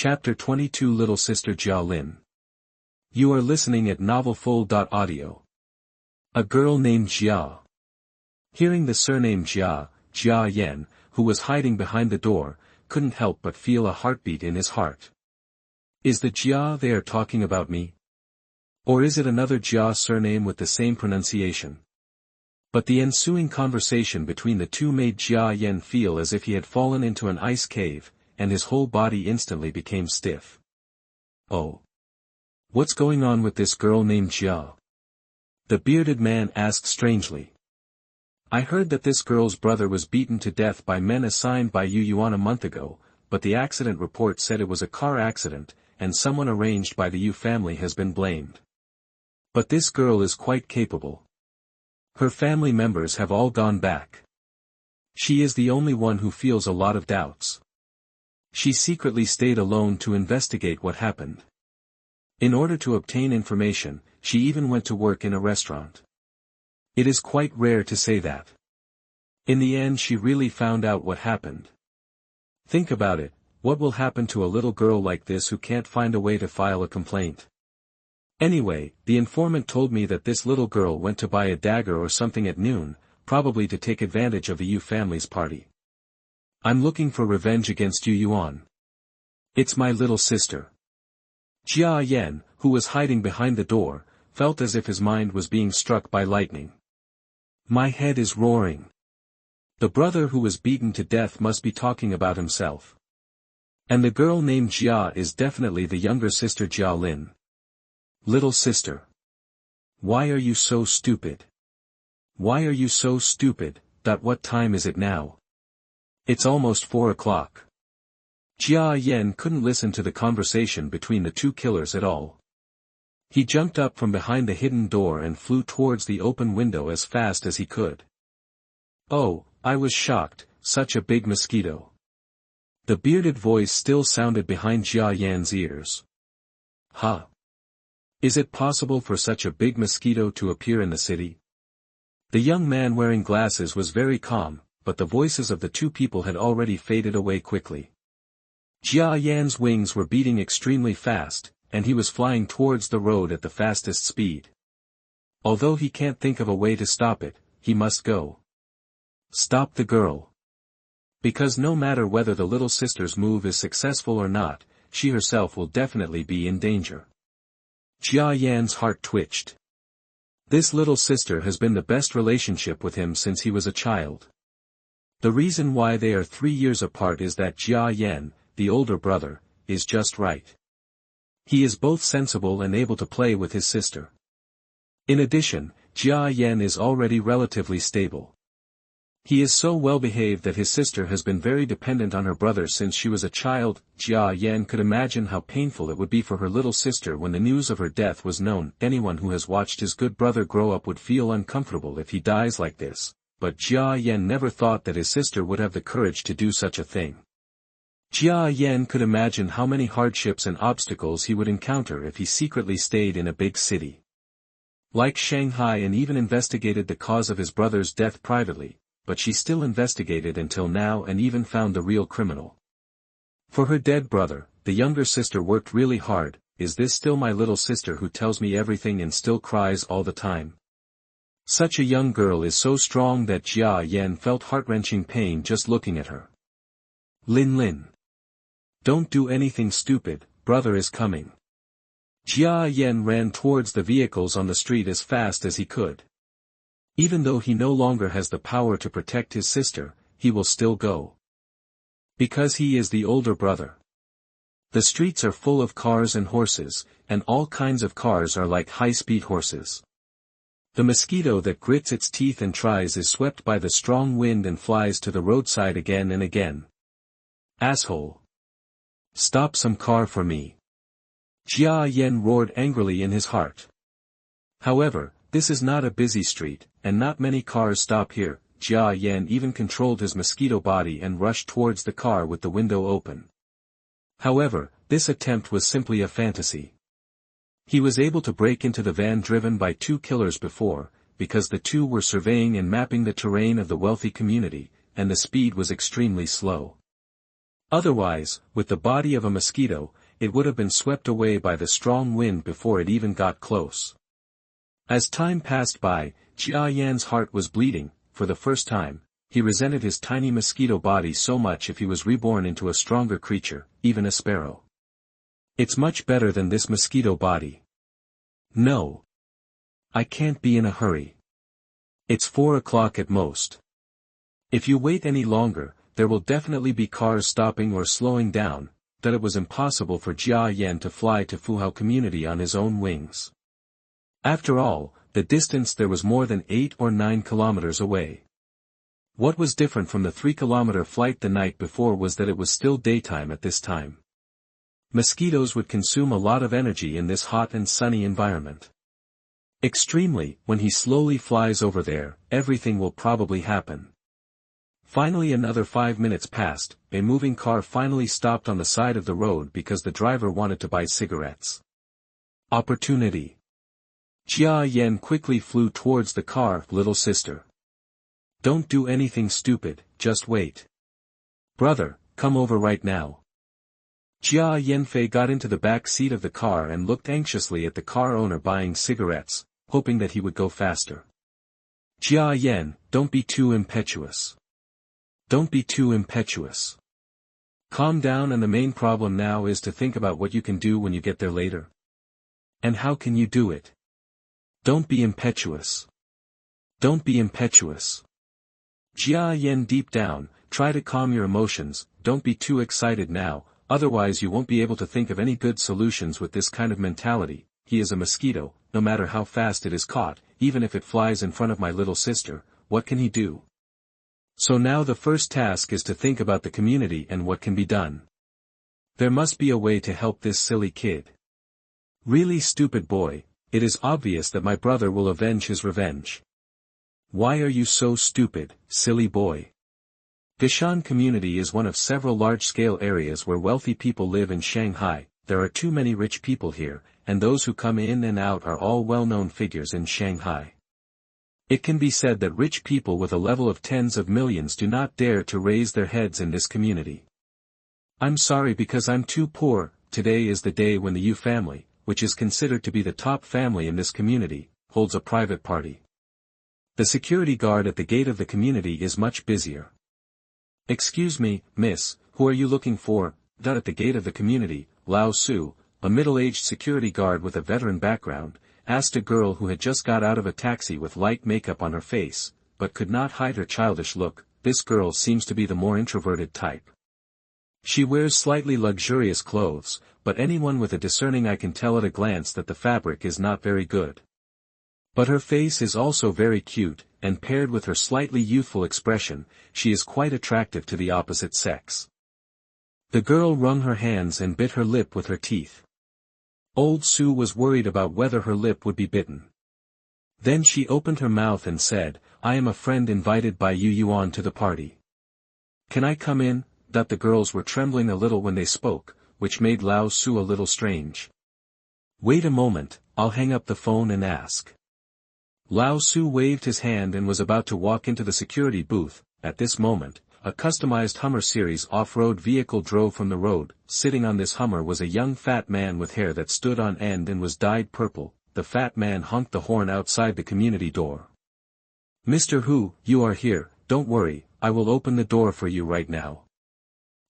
Chapter 22 Little Sister Jia Lin. You are listening at novelfull.audio. A girl named Jia. Hearing the surname Jia Yan, who was hiding behind the door, couldn't help but feel a heartbeat in his heart. Is the Jia they are talking about me? Or is it another Jia surname with the same pronunciation? But the ensuing conversation between the two made Jia Yan feel as if he had fallen into an ice cave, and his whole body instantly became stiff. Oh. What's going on with this girl named Jia? The bearded man asked strangely. I heard that this girl's brother was beaten to death by men assigned by Yuan a month ago, but the accident report said it was a car accident, and someone arranged by the Yu family has been blamed. But this girl is quite capable. Her family members have all gone back. She is the only one who feels a lot of doubts. She secretly stayed alone to investigate what happened. In order to obtain information, she even went to work in a restaurant. It is quite rare to say that. In the end, she really found out what happened. Think about it, what will happen to a little girl like this who can't find a way to file a complaint? Anyway, the informant told me that this little girl went to buy a dagger or something at noon, probably to take advantage of the Yu family's party. I'm looking for revenge against Yuan. It's my little sister. Jia Yan, who was hiding behind the door, felt as if his mind was being struck by lightning. My head is roaring. The brother who was beaten to death must be talking about himself. And the girl named Jia is definitely the younger sister Jia Lin. Little sister. Why are you so stupid? Why are you so stupid? What time is it now? It's almost 4 o'clock. Jia Yan couldn't listen to the conversation between the two killers at all. He jumped up from behind the hidden door and flew towards the open window as fast as he could. Oh, I was shocked, such a big mosquito. The bearded voice still sounded behind Jia Yan's ears. Huh? Is it possible for such a big mosquito to appear in the city? The young man wearing glasses was very calm, but the voices of the two people had already faded away quickly. Jia Yan's wings were beating extremely fast, and he was flying towards the road at the fastest speed. Although he can't think of a way to stop it, he must go. Stop the girl. Because no matter whether the little sister's move is successful or not, she herself will definitely be in danger. Jia Yan's heart twitched. This little sister has been the best relationship with him since he was a child. The reason why they are 3 years apart is that Jia Yan, the older brother, is just right. He is both sensible and able to play with his sister. In addition, Jia Yan is already relatively stable. He is so well behaved that his sister has been very dependent on her brother since she was a child. Jia Yan could imagine how painful it would be for her little sister when the news of her death was known. Anyone who has watched his good brother grow up would feel uncomfortable if he dies like this, but Jia Yan never thought that his sister would have the courage to do such a thing. Jia Yan could imagine how many hardships and obstacles he would encounter if he secretly stayed in a big city like Shanghai and even investigated the cause of his brother's death privately. But she still investigated until now and even found the real criminal. For her dead brother, the younger sister worked really hard. Is this still my little sister who tells me everything and still cries all the time? Such a young girl is so strong that Jia Yan felt heart-wrenching pain just looking at her. Lin. Don't do anything stupid, brother is coming. Jia Yan ran towards the vehicles on the street as fast as he could. Even though he no longer has the power to protect his sister, he will still go. Because he is the older brother. The streets are full of cars and horses, and all kinds of cars are like high-speed horses. The mosquito that grits its teeth and tries is swept by the strong wind and flies to the roadside again and again. Asshole! Stop some car for me! Jia Yan roared angrily in his heart. However, this is not a busy street, and not many cars stop here. Jia Yan even controlled his mosquito body and rushed towards the car with the window open. However, this attempt was simply a fantasy. He was able to break into the van driven by 2 killers before, because the 2 were surveying and mapping the terrain of the wealthy community, and the speed was extremely slow. Otherwise, with the body of a mosquito, it would have been swept away by the strong wind before it even got close. As time passed by, Jia Yan's heart was bleeding. For the first time, he resented his tiny mosquito body so much if he was reborn into a stronger creature, even a sparrow. It's much better than this mosquito body. No. I can't be in a hurry. It's 4 o'clock at most. If you wait any longer, there will definitely be cars stopping or slowing down. That it was impossible for Jia Yan to fly to Fuhao community on his own wings. After all, the distance there was more than 8 or 9 kilometers away. What was different from the 3-kilometer flight the night before was that it was still daytime at this time. Mosquitoes would consume a lot of energy in this hot and sunny environment. Extremely, when he slowly flies over there, everything will probably happen. Finally, another 5 minutes passed. A moving car finally stopped on the side of the road because the driver wanted to buy cigarettes. Opportunity. Jia Yan quickly flew towards the car. Little sister. Don't do anything stupid, just wait. Brother, come over right now. Jia Yanfei got into the back seat of the car and looked anxiously at the car owner buying cigarettes, hoping that he would go faster. Jia Yan, don't be too impetuous. Don't be too impetuous. Calm down, and the main problem now is to think about what you can do when you get there later. And how can you do it? Don't be impetuous. Don't be impetuous. Jia Yan, deep down, try to calm your emotions. Don't be too excited now, otherwise you won't be able to think of any good solutions with this kind of mentality. He is a mosquito, no matter how fast it is caught, even if it flies in front of my little sister, what can he do? So now the first task is to think about the community and what can be done. There must be a way to help this silly kid. Really stupid boy, it is obvious that my brother will avenge his revenge. Why are you so stupid, silly boy? Gashan community is one of several large-scale areas where wealthy people live in Shanghai. There are too many rich people here, and those who come in and out are all well-known figures in Shanghai. It can be said that rich people with a level of tens of millions do not dare to raise their heads in this community. I'm sorry because I'm too poor. Today is the day when the Yu family, which is considered to be the top family in this community, holds a private party. The security guard at the gate of the community is much busier. Excuse me, miss, who are you looking for? That at the gate of the community, Lao Su, a middle-aged security guard with a veteran background, asked a girl who had just got out of a taxi with light makeup on her face, but could not hide her childish look. This girl seems to be the more introverted type. She wears slightly luxurious clothes, but anyone with a discerning eye can tell at a glance that the fabric is not very good. But her face is also very cute, and paired with her slightly youthful expression, she is quite attractive to the opposite sex. The girl wrung her hands and bit her lip with her teeth. Old Sue was worried about whether her lip would be bitten. Then she opened her mouth and said, I am a friend invited by Yu Yuan to the party. Can I come in? That the girls were trembling a little when they spoke, which made Lao Su a little strange. Wait a moment, I'll hang up the phone and ask. Lao Su waved his hand and was about to walk into the security booth. At this moment, a customized Hummer series off-road vehicle drove from the road. Sitting on this Hummer was a young fat man with hair that stood on end and was dyed purple. The fat man honked the horn outside the community door. Mr. Hu, you are here, don't worry, I will open the door for you right now.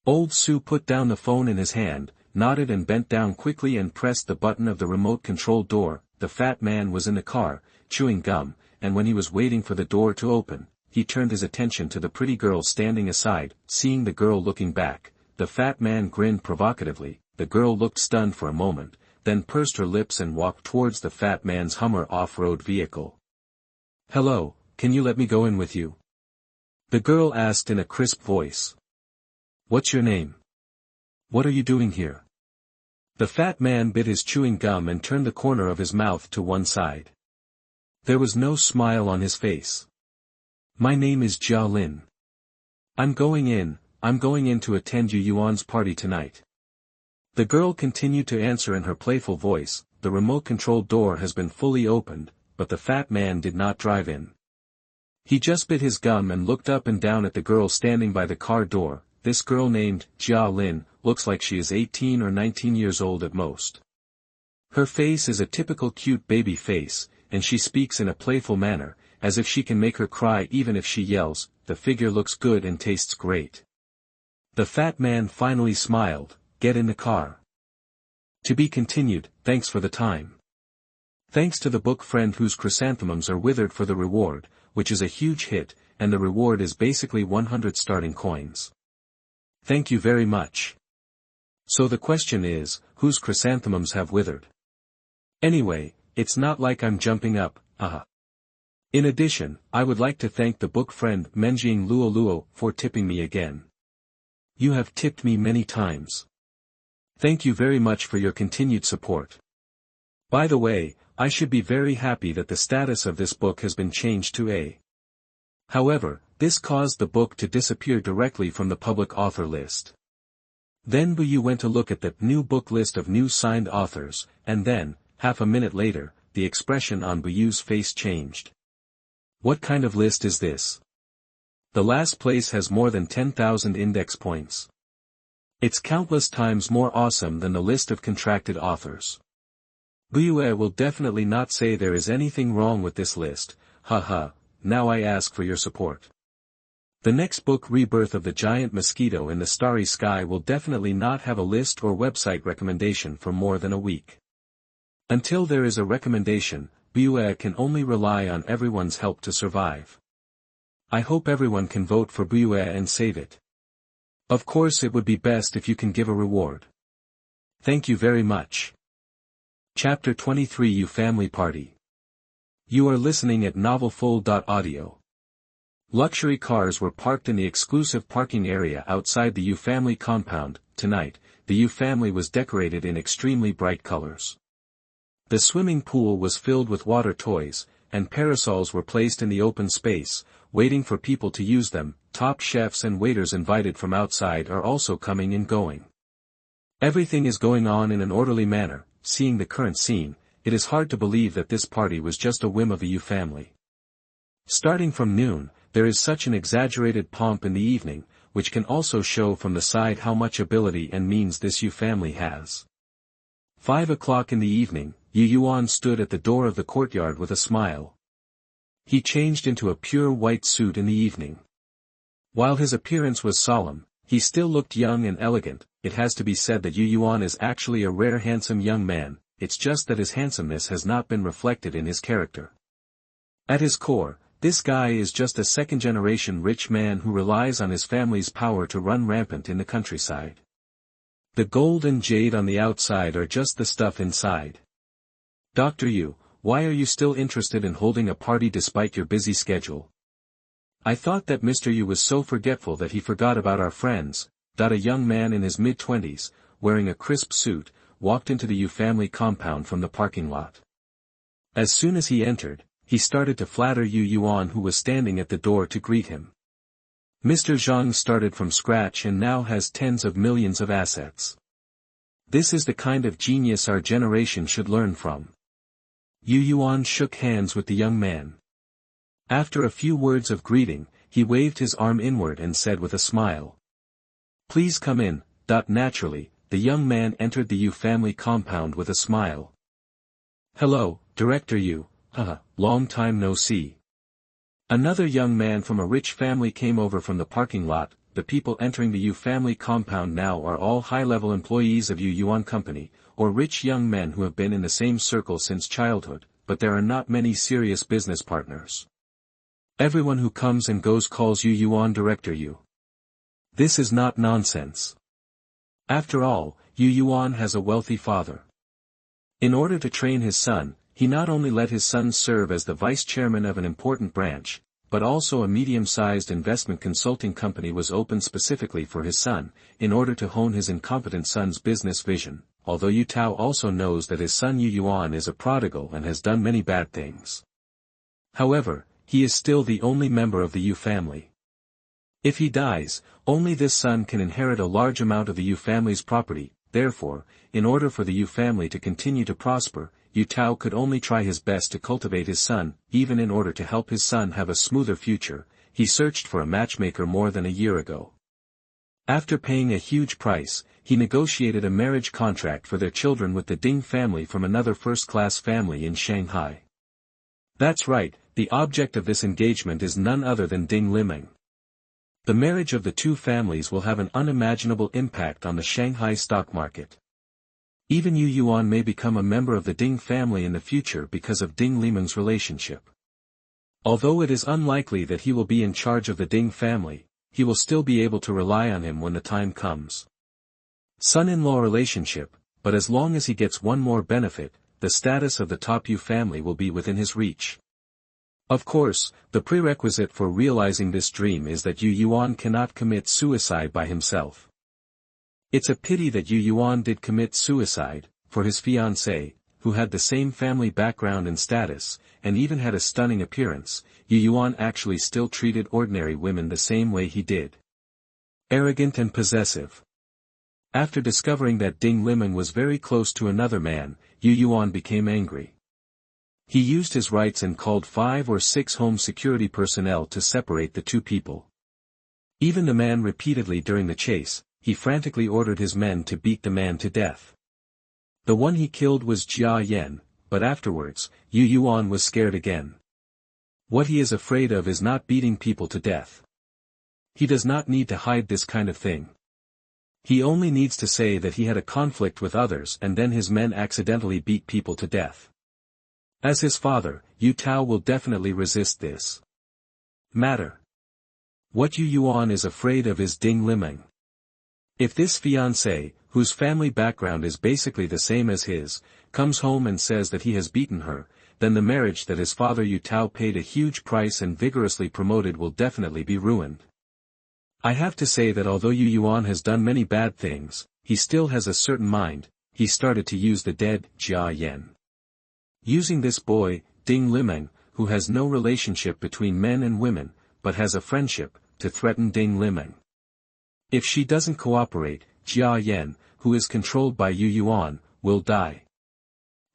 Old Sue put down the phone in his hand, nodded and bent down quickly and pressed the button of the remote-controlled door. The fat man was in the car, chewing gum, and when he was waiting for the door to open, he turned his attention to the pretty girl standing aside. Seeing the girl looking back, the fat man grinned provocatively. The girl looked stunned for a moment, then pursed her lips and walked towards the fat man's Hummer off-road vehicle. Hello, can you let me go in with you? The girl asked in a crisp voice. What's your name? What are you doing here? The fat man bit his chewing gum and turned the corner of his mouth to one side. There was no smile on his face. My name is Jia Lin. I'm going in to attend Yu Yuan's party tonight. The girl continued to answer in her playful voice. The remote-controlled door has been fully opened, but the fat man did not drive in. He just bit his gum and looked up and down at the girl standing by the car door. this girl named Jia Yan looks like she is 18 or 19 years old at most. Her face is a typical cute baby face, and she speaks in a playful manner, as if she can make her cry even if she yells. The figure looks good and tastes great. The fat man finally smiled. Get in the car. To be continued. Thanks for the time. Thanks to the book friend whose chrysanthemums are withered for the reward, which is a huge hit, and the reward is basically 100 starting coins. Thank you very much. So the question is, whose chrysanthemums have withered? Anyway, it's not like I'm jumping up, In addition, I would like to thank the book friend Menjing Luo for tipping me again. You have tipped me many times. Thank you very much for your continued support. By the way, I should be very happy that the status of this book has been changed to A. However, this caused the book to disappear directly from the public author list. Then Bu went to look at the new book list of new signed authors, and then, half a minute later, the expression on Bu's face changed. What kind of list is this? The last place has more than 10,000 index points. It's countless times more awesome than the list of contracted authors. Bu will definitely not say there is anything wrong with this list, now I ask for your support. The next book, Rebirth of the Giant Mosquito in the Starry Sky, will definitely not have a list or website recommendation for more than a week. Until there is a recommendation, Bu can only rely on everyone's help to survive. I hope everyone can vote for Bu and save it. Of course it would be best if you can give a reward. Thank you very much. Chapter 23 You Family Party. You are listening at novelfull.audio. Luxury cars were parked in the exclusive parking area outside the U family compound. Tonight, the U family was decorated in extremely bright colors. The swimming pool was filled with water toys, and parasols were placed in the open space, waiting for people to use them. Top chefs and waiters invited from outside are also coming and going. Everything is going on in an orderly manner. Seeing the current scene, it is hard to believe that this party was just a whim of the U family. Starting from noon, there is such an exaggerated pomp in the evening, which can also show from the side how much ability and means this U family has. 5 o'clock in the evening, Yu Yuan stood at the door of the courtyard with a smile. He changed into a pure white suit in the evening. While his appearance was solemn, he still looked young and elegant. It has to be said that Yu Yuan is actually a rare handsome young man, it's just that his handsomeness has not been reflected in his character. At his core, this guy is just a second-generation rich man who relies on his family's power to run rampant in the countryside. The gold and jade on the outside are just the stuff inside. Dr. Yu, why are you still interested in holding a party despite your busy schedule? I thought that Mr. Yu was so forgetful that he forgot about our friends. A young man in his mid-20s, wearing a crisp suit, walked into the Yu family compound from the parking lot. As soon as he entered, he started to flatter Yu Yuan, who was standing at the door, to greet him. Mr. Zhang started from scratch and now has tens of millions of assets. This is the kind of genius our generation should learn from. Yu Yuan shook hands with the young man. After a few words of greeting, he waved his arm inward and said with a smile, "Please come in." Naturally, the young man entered the Yu family compound with a smile. "Hello, Director Yu, long time no see." Another young man from a rich family came over from the parking lot. The people entering the Yu family compound now are all high-level employees of Yu Yuan Company, or rich young men who have been in the same circle since childhood, but there are not many serious business partners. Everyone who comes and goes calls Yu Yuan Director Yu. This is not nonsense. After all, Yu Yuan has a wealthy father. In order to train his son, he not only let his son serve as the vice chairman of an important branch, but also a medium-sized investment consulting company was opened specifically for his son, in order to hone his incompetent son's business vision, although Yu Tao also knows that his son Yu Yuan is a prodigal and has done many bad things. However, he is still the only member of the Yu family. If he dies, only this son can inherit a large amount of the Yu family's property. Therefore, in order for the Yu family to continue to prosper, Yu Tao could only try his best to cultivate his son. Even in order to help his son have a smoother future, he searched for a matchmaker more than a year ago. After paying a huge price, he negotiated a marriage contract for their children with the Ding family from another first-class family in Shanghai. That's right, the object of this engagement is none other than Ding Liming. The marriage of the two families will have an unimaginable impact on the Shanghai stock market. Even Yu Yuan may become a member of the Ding family in the future because of Ding Liming's relationship. Although it is unlikely that he will be in charge of the Ding family, he will still be able to rely on him when the time comes. Son-in-law relationship, but as long as he gets one more benefit, the status of the top Yu family will be within his reach. Of course, the prerequisite for realizing this dream is that Yu Yuan cannot commit suicide by himself. It's a pity that Yu Yuan did commit suicide, for his fiancée, who had the same family background and status, and even had a stunning appearance, Yu Yuan actually still treated ordinary women the same way he did. Arrogant and possessive. After discovering that Ding Liming was very close to another man, Yu Yuan became angry. He used his rights and called 5 or 6 home security personnel to separate the two people. Even the man repeatedly during the chase, he frantically ordered his men to beat the man to death. The one he killed was Jia Yan, but afterwards, Yu Yuan was scared again. What he is afraid of is not beating people to death. He does not need to hide this kind of thing. He only needs to say that he had a conflict with others and then his men accidentally beat people to death. As his father, Yu Tao will definitely resist this matter. What Yu Yuan is afraid of is Ding Liming. If this fiancé, whose family background is basically the same as his, comes home and says that he has beaten her, then the marriage that his father Yu Tao paid a huge price and vigorously promoted will definitely be ruined. I have to say that although Yu Yuan has done many bad things, he still has a certain mind. He started to use the dead Jia Yan. Using this boy, Ding Liming, who has no relationship between men and women, but has a friendship, to threaten Ding Liming. If she doesn't cooperate, Jia Yan, who is controlled by Yu Yuan, will die.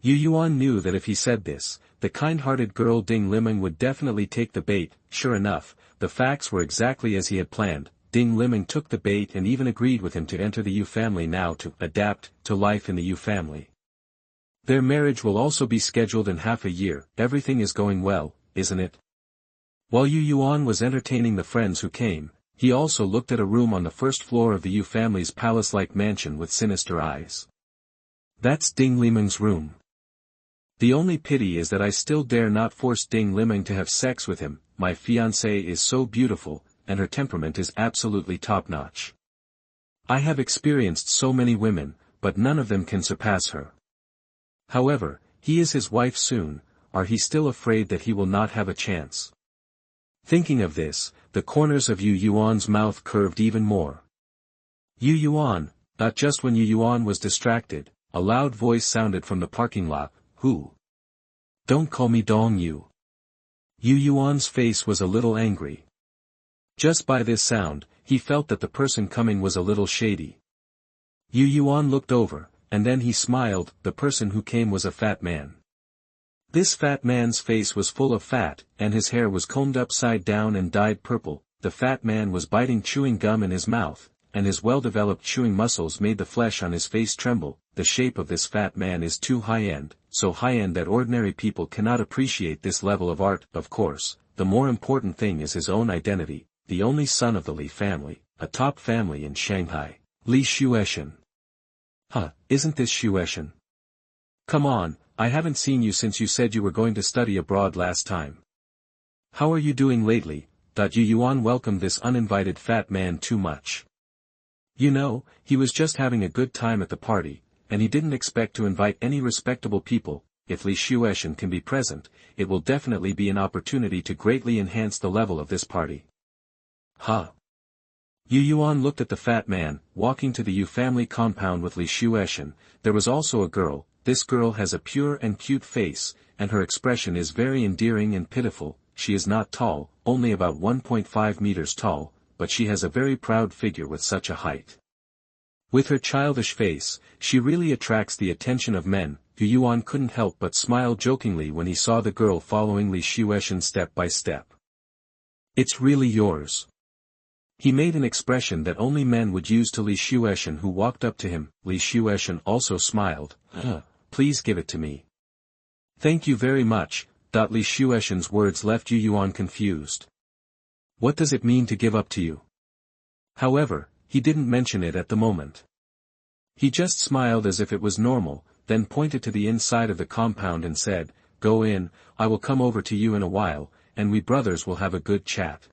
Yu Yuan knew that if he said this, the kind-hearted girl Ding Liming would definitely take the bait. Sure enough, the facts were exactly as he had planned. Ding Liming took the bait and even agreed with him to enter the Yu family now to adapt to life in the Yu family. Their marriage will also be scheduled in half a year. Everything is going well, isn't it? While Yu Yuan was entertaining the friends who came, he also looked at a room on the first floor of the Yu family's palace-like mansion with sinister eyes. That's Ding Liming's room. The only pity is that I still dare not force Ding Liming to have sex with him. My fiancée is so beautiful, and her temperament is absolutely top-notch. I have experienced so many women, but none of them can surpass her. However, he is his wife soon. Are he still afraid that he will not have a chance? Thinking of this, the corners of Yu Yuan's mouth curved even more. Yu Yuan, not just when Yu Yuan was distracted, a loud voice sounded from the parking lot. Who? Don't call me Dong Yu. Yu Yuan's face was a little angry. Just by this sound, he felt that the person coming was a little shady. Yu Yuan looked over, and then he smiled. The person who came was a fat man. This fat man's face was full of fat, and his hair was combed upside down and dyed purple. The fat man was biting chewing gum in his mouth, and his well-developed chewing muscles made the flesh on his face tremble. The shape of this fat man is too high-end, so high-end that ordinary people cannot appreciate this level of art. Of course, the more important thing is his own identity, the only son of the Li family, a top family in Shanghai. Li Xueshan. Huh, isn't this Xueshan? Come on, I haven't seen you since you said you were going to study abroad last time. How are you doing lately? Yu Yuan welcomed this uninvited fat man too much. You know, he was just having a good time at the party, and he didn't expect to invite any respectable people. If Li Xueshan can be present, it will definitely be an opportunity to greatly enhance the level of this party. Huh? Yu Yuan looked at the fat man, walking to the Yu family compound with Li Xueshan. There was also a girl. This girl has a pure and cute face, and her expression is very endearing and pitiful. She is not tall, only about 1.5 meters tall, but she has a very proud figure with such a height. With her childish face, she really attracts the attention of men. Yu Yuan couldn't help but smile jokingly when he saw the girl following Li Xueshan step by step. It's really yours. He made an expression that only men would use to Li Shueshan, who walked up to him. Li Shueshan also smiled. Please give it to me. Thank you very much. Li Shueshan's words left Yu Yuan confused. What does it mean to give up to you? However, he didn't mention it at the moment. He just smiled as if it was normal, then pointed to the inside of the compound and said, Go in, I will come over to you in a while, and we brothers will have a good chat.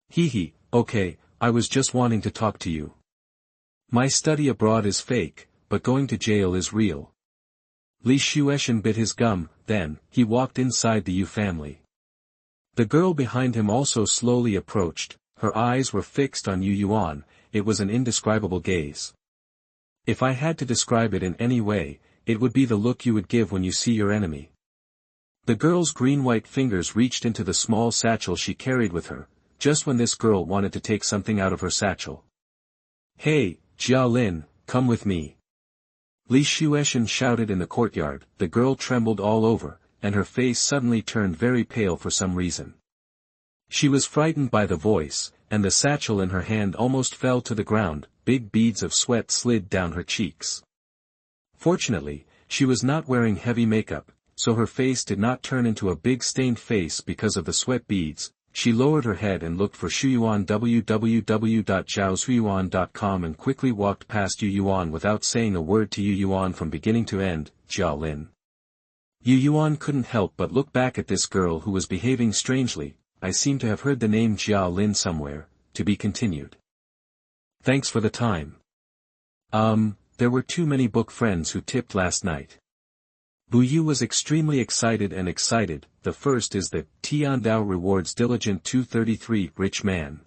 Hee, okay, I was just wanting to talk to you. My study abroad is fake, but going to jail is real. Li Shueshan bit his gum, then, he walked inside the Yu family. The girl behind him also slowly approached, her eyes were fixed on Yu Yuan, it was an indescribable gaze. If I had to describe it in any way, it would be the look you would give when you see your enemy. The girl's green-white fingers reached into the small satchel she carried with her, just when this girl wanted to take something out of her satchel. Hey, Jia Lin, come with me. Li Shueshan shouted in the courtyard. The girl trembled all over, and her face suddenly turned very pale for some reason. She was frightened by the voice, and the satchel in her hand almost fell to the ground, big beads of sweat slid down her cheeks. Fortunately, she was not wearing heavy makeup, so her face did not turn into a big stained face because of the sweat beads. She lowered her head and looked for Shuyuan www.zhaoshuyuan.com and quickly walked past Yu Yuan without saying a word to Yu Yuan from beginning to end. Jia Lin. Yu Yuan couldn't help but look back at this girl who was behaving strangely. I seem to have heard the name Jia Lin somewhere. To be continued. Thanks for the time. There were too many book friends who tipped last night. Bu Yu was extremely excited. The first is the Tiandao Rewards Diligent 233 Rich Man.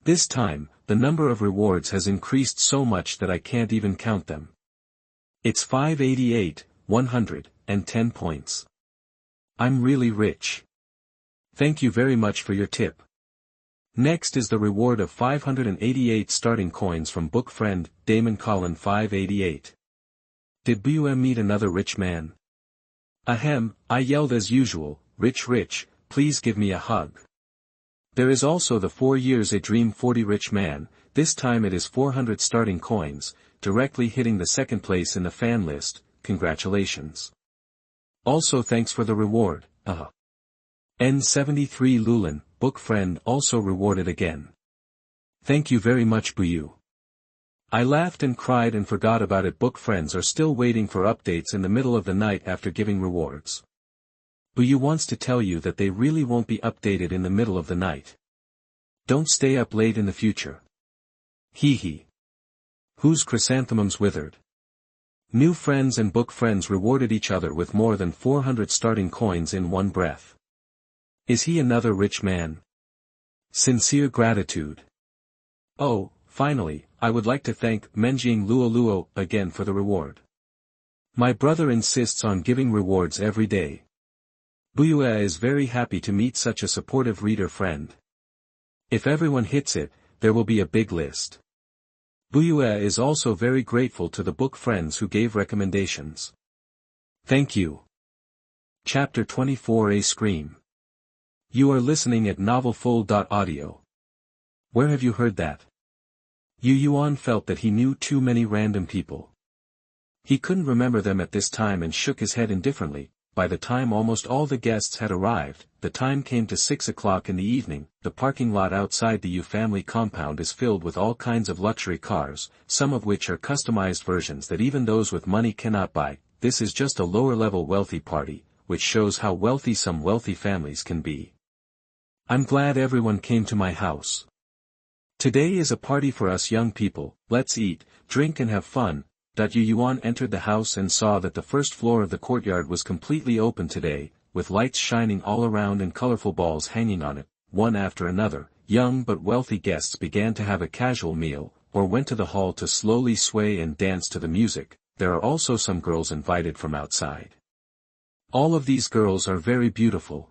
This time, the number of rewards has increased so much that I can't even count them. It's 588, 110 points. I'm really rich. Thank you very much for your tip. Next is the reward of 588 starting coins from book friend, Damon Collin 588. Did Bu meet another rich man? Ahem, I yelled as usual, rich, please give me a hug. There is also the 4 years a dream 40 rich man, this time it is 400 starting coins, directly hitting the second place in the fan list, congratulations. Also thanks for the reward, N73 Lulin, book friend also rewarded again. Thank you very much Bu. I laughed and cried and forgot about it. Book friends are still waiting for updates in the middle of the night after giving rewards. Bu wants to tell you that they really won't be updated in the middle of the night. Don't stay up late in the future. Hee. Whose chrysanthemums withered? New friends and book friends rewarded each other with more than 400 starting coins in one breath. Is he another rich man? Sincere gratitude. Oh, finally, I would like to thank Menjing Luo again for the reward. My brother insists on giving rewards every day. Buyue is very happy to meet such a supportive reader friend. If everyone hits it, there will be a big list. Buyue is also very grateful to the book friends who gave recommendations. Thank you. Chapter 24 A Scream. You are listening at novelfull.audio. Where have you heard that? Yu Yuan felt that he knew too many random people. He couldn't remember them at this time and shook his head indifferently. By the time almost all the guests had arrived, the time came to 6 o'clock in the evening. The parking lot outside the Yu family compound is filled with all kinds of luxury cars, some of which are customized versions that even those with money cannot buy. This is just a lower-level wealthy party, which shows how wealthy some wealthy families can be. I'm glad everyone came to my house. Today is a party for us young people. Let's eat, drink and have fun. Yu Yuan entered the house and saw that the first floor of the courtyard was completely open today, with lights shining all around and colorful balls hanging on it. One after another, young but wealthy guests began to have a casual meal, or went to the hall to slowly sway and dance to the music. There are also some girls invited from outside. All of these girls are very beautiful.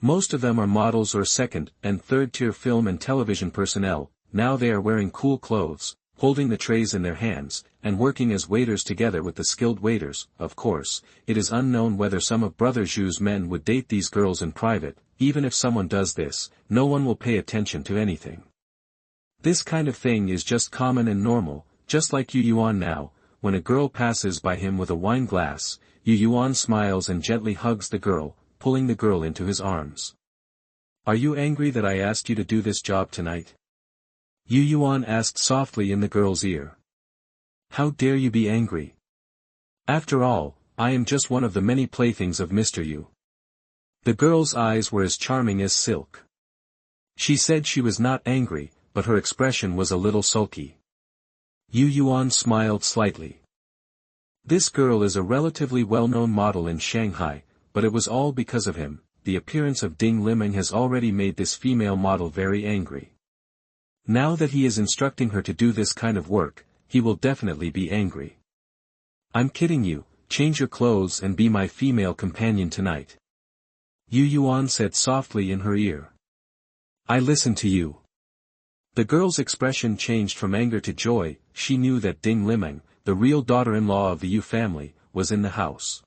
Most of them are models or second- and third-tier film and television personnel. Now they are wearing cool clothes, holding the trays in their hands, and working as waiters together with the skilled waiters. Of course, it is unknown whether some of Brother Zhu's men would date these girls in private. Even if someone does this, no one will pay attention to anything. This kind of thing is just common and normal, just like Yu Yuan now. When a girl passes by him with a wine glass, Yu Yuan smiles and gently hugs the girl, pulling the girl into his arms. Are you angry that I asked you to do this job tonight? Yu Yuan asked softly in the girl's ear. How dare you be angry? After all, I am just one of the many playthings of Mr. Yu. The girl's eyes were as charming as silk. She said she was not angry, but her expression was a little sulky. Yu Yuan smiled slightly. This girl is a relatively well-known model in Shanghai, but it was all because of him. The appearance of Ding Liming has already made this female model very angry. Now that he is instructing her to do this kind of work, he will definitely be angry. I'm kidding you, change your clothes and be my female companion tonight. Yu Yuan said softly in her ear. I listen to you. The girl's expression changed from anger to joy. She knew that Ding Liming, the real daughter-in-law of the Yu family, was in the house.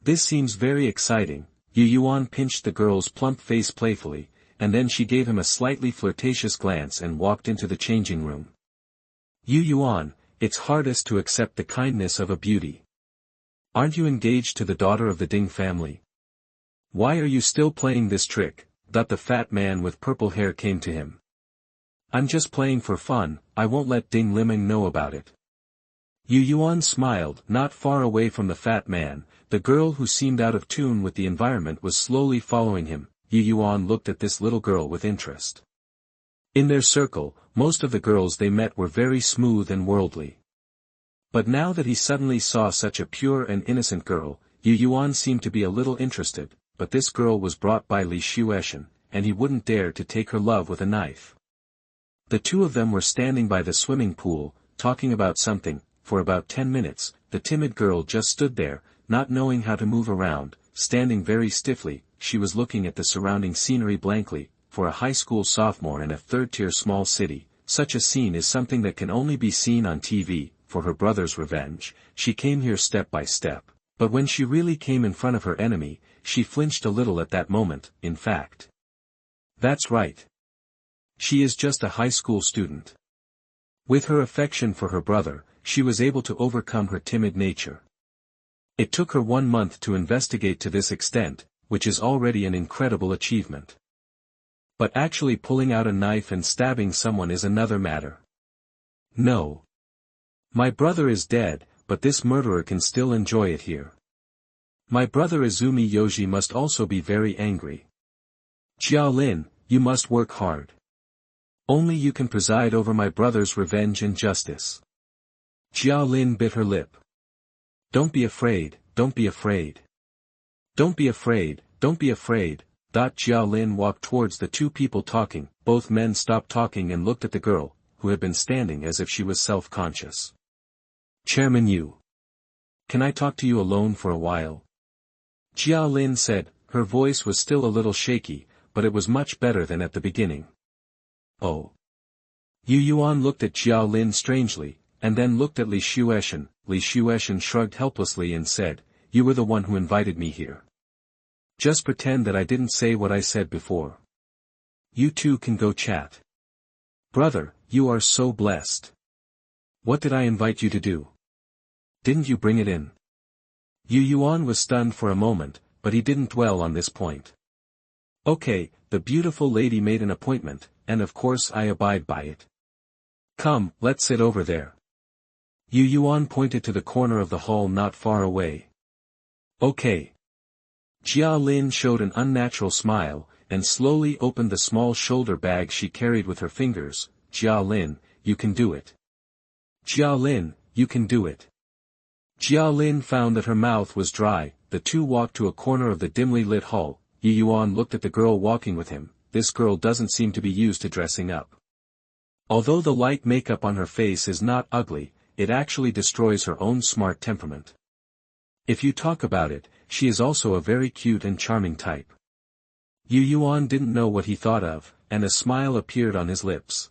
This seems very exciting. Yu Yuan pinched the girl's plump face playfully, and then she gave him a slightly flirtatious glance and walked into the changing room. Yu Yuan, it's hardest to accept the kindness of a beauty. Aren't you engaged to the daughter of the Ding family? Why are you still playing this trick? That the fat man with purple hair came to him. I'm just playing for fun, I won't let Ding Liming know about it. Yu Yuan smiled. Not far away from the fat man, the girl who seemed out of tune with the environment was slowly following him. Yu Yuan looked at this little girl with interest. In their circle, most of the girls they met were very smooth and worldly. But now that he suddenly saw such a pure and innocent girl, Yu Yuan seemed to be a little interested, but this girl was brought by Li Shueshan, and he wouldn't dare to take her love with a knife. The two of them were standing by the swimming pool, talking about something. For about 10 minutes, the timid girl just stood there, not knowing how to move around, standing very stiffly. She was looking at the surrounding scenery blankly. For a high school sophomore in a third-tier small city, such a scene is something that can only be seen on TV. For her brother's revenge, she came here step by step, but when she really came in front of her enemy, she flinched a little at that moment. In fact, that's right. She is just a high school student. With her affection for her brother, she was able to overcome her timid nature. It took her 1 month to investigate to this extent, which is already an incredible achievement. But actually pulling out a knife and stabbing someone is another matter. No. My brother is dead, but this murderer can still enjoy it here. My brother Izumi Yoji must also be very angry. Jia Lin, you must work hard. Only you can preside over my brother's revenge and justice. Jia Lin bit her lip. Don't be afraid, don't be afraid. Don't be afraid, don't be afraid. Jia Lin walked towards the two people talking. Both men stopped talking and looked at the girl, who had been standing as if she was self-conscious. Chairman Yu. Can I talk to you alone for a while? Jia Lin said. Her voice was still a little shaky, but it was much better than at the beginning. Oh. Yu Yuan looked at Jia Lin strangely, and then looked at Li Shueshan. Li Shueshan shrugged helplessly and said, You were the one who invited me here. Just pretend that I didn't say what I said before. You two can go chat. Brother, you are so blessed. What did I invite you to do? Didn't you bring it in? Yu Yuan was stunned for a moment, but he didn't dwell on this point. Okay, the beautiful lady made an appointment, and of course I abide by it. Come, let's sit over there. Yu Yuan pointed to the corner of the hall not far away. Okay. Jia Lin showed an unnatural smile, and slowly opened the small shoulder bag she carried with her fingers. Jia Lin, you can do it. Jia Lin, you can do it. Jia Lin found that her mouth was dry. The two walked to a corner of the dimly lit hall. Yu Yuan looked at the girl walking with him. This girl doesn't seem to be used to dressing up. Although the light makeup on her face is not ugly, it actually destroys her own smart temperament. If you talk about it, she is also a very cute and charming type. Yu Yuan didn't know what he thought of, and a smile appeared on his lips.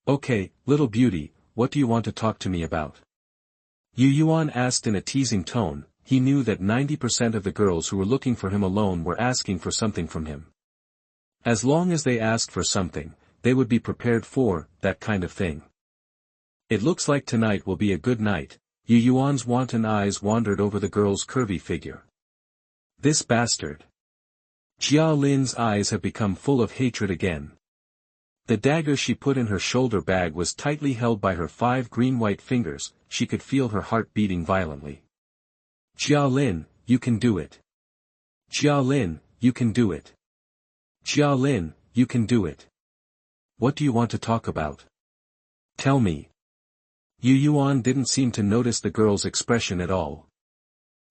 Okay, little beauty, what do you want to talk to me about? Yu Yuan asked in a teasing tone. He knew that 90% of the girls who were looking for him alone were asking for something from him. As long as they asked for something, they would be prepared for that kind of thing. It looks like tonight will be a good night. Yu Yuan's wanton eyes wandered over the girl's curvy figure. This bastard. Jia Lin's eyes have become full of hatred again. The dagger she put in her shoulder bag was tightly held by her 5 green-white fingers. She could feel her heart beating violently. Jia Lin, you can do it. Jia Lin, you can do it. Jia Lin, you can do it. What do you want to talk about? Tell me. Yu Yuan didn't seem to notice the girl's expression at all.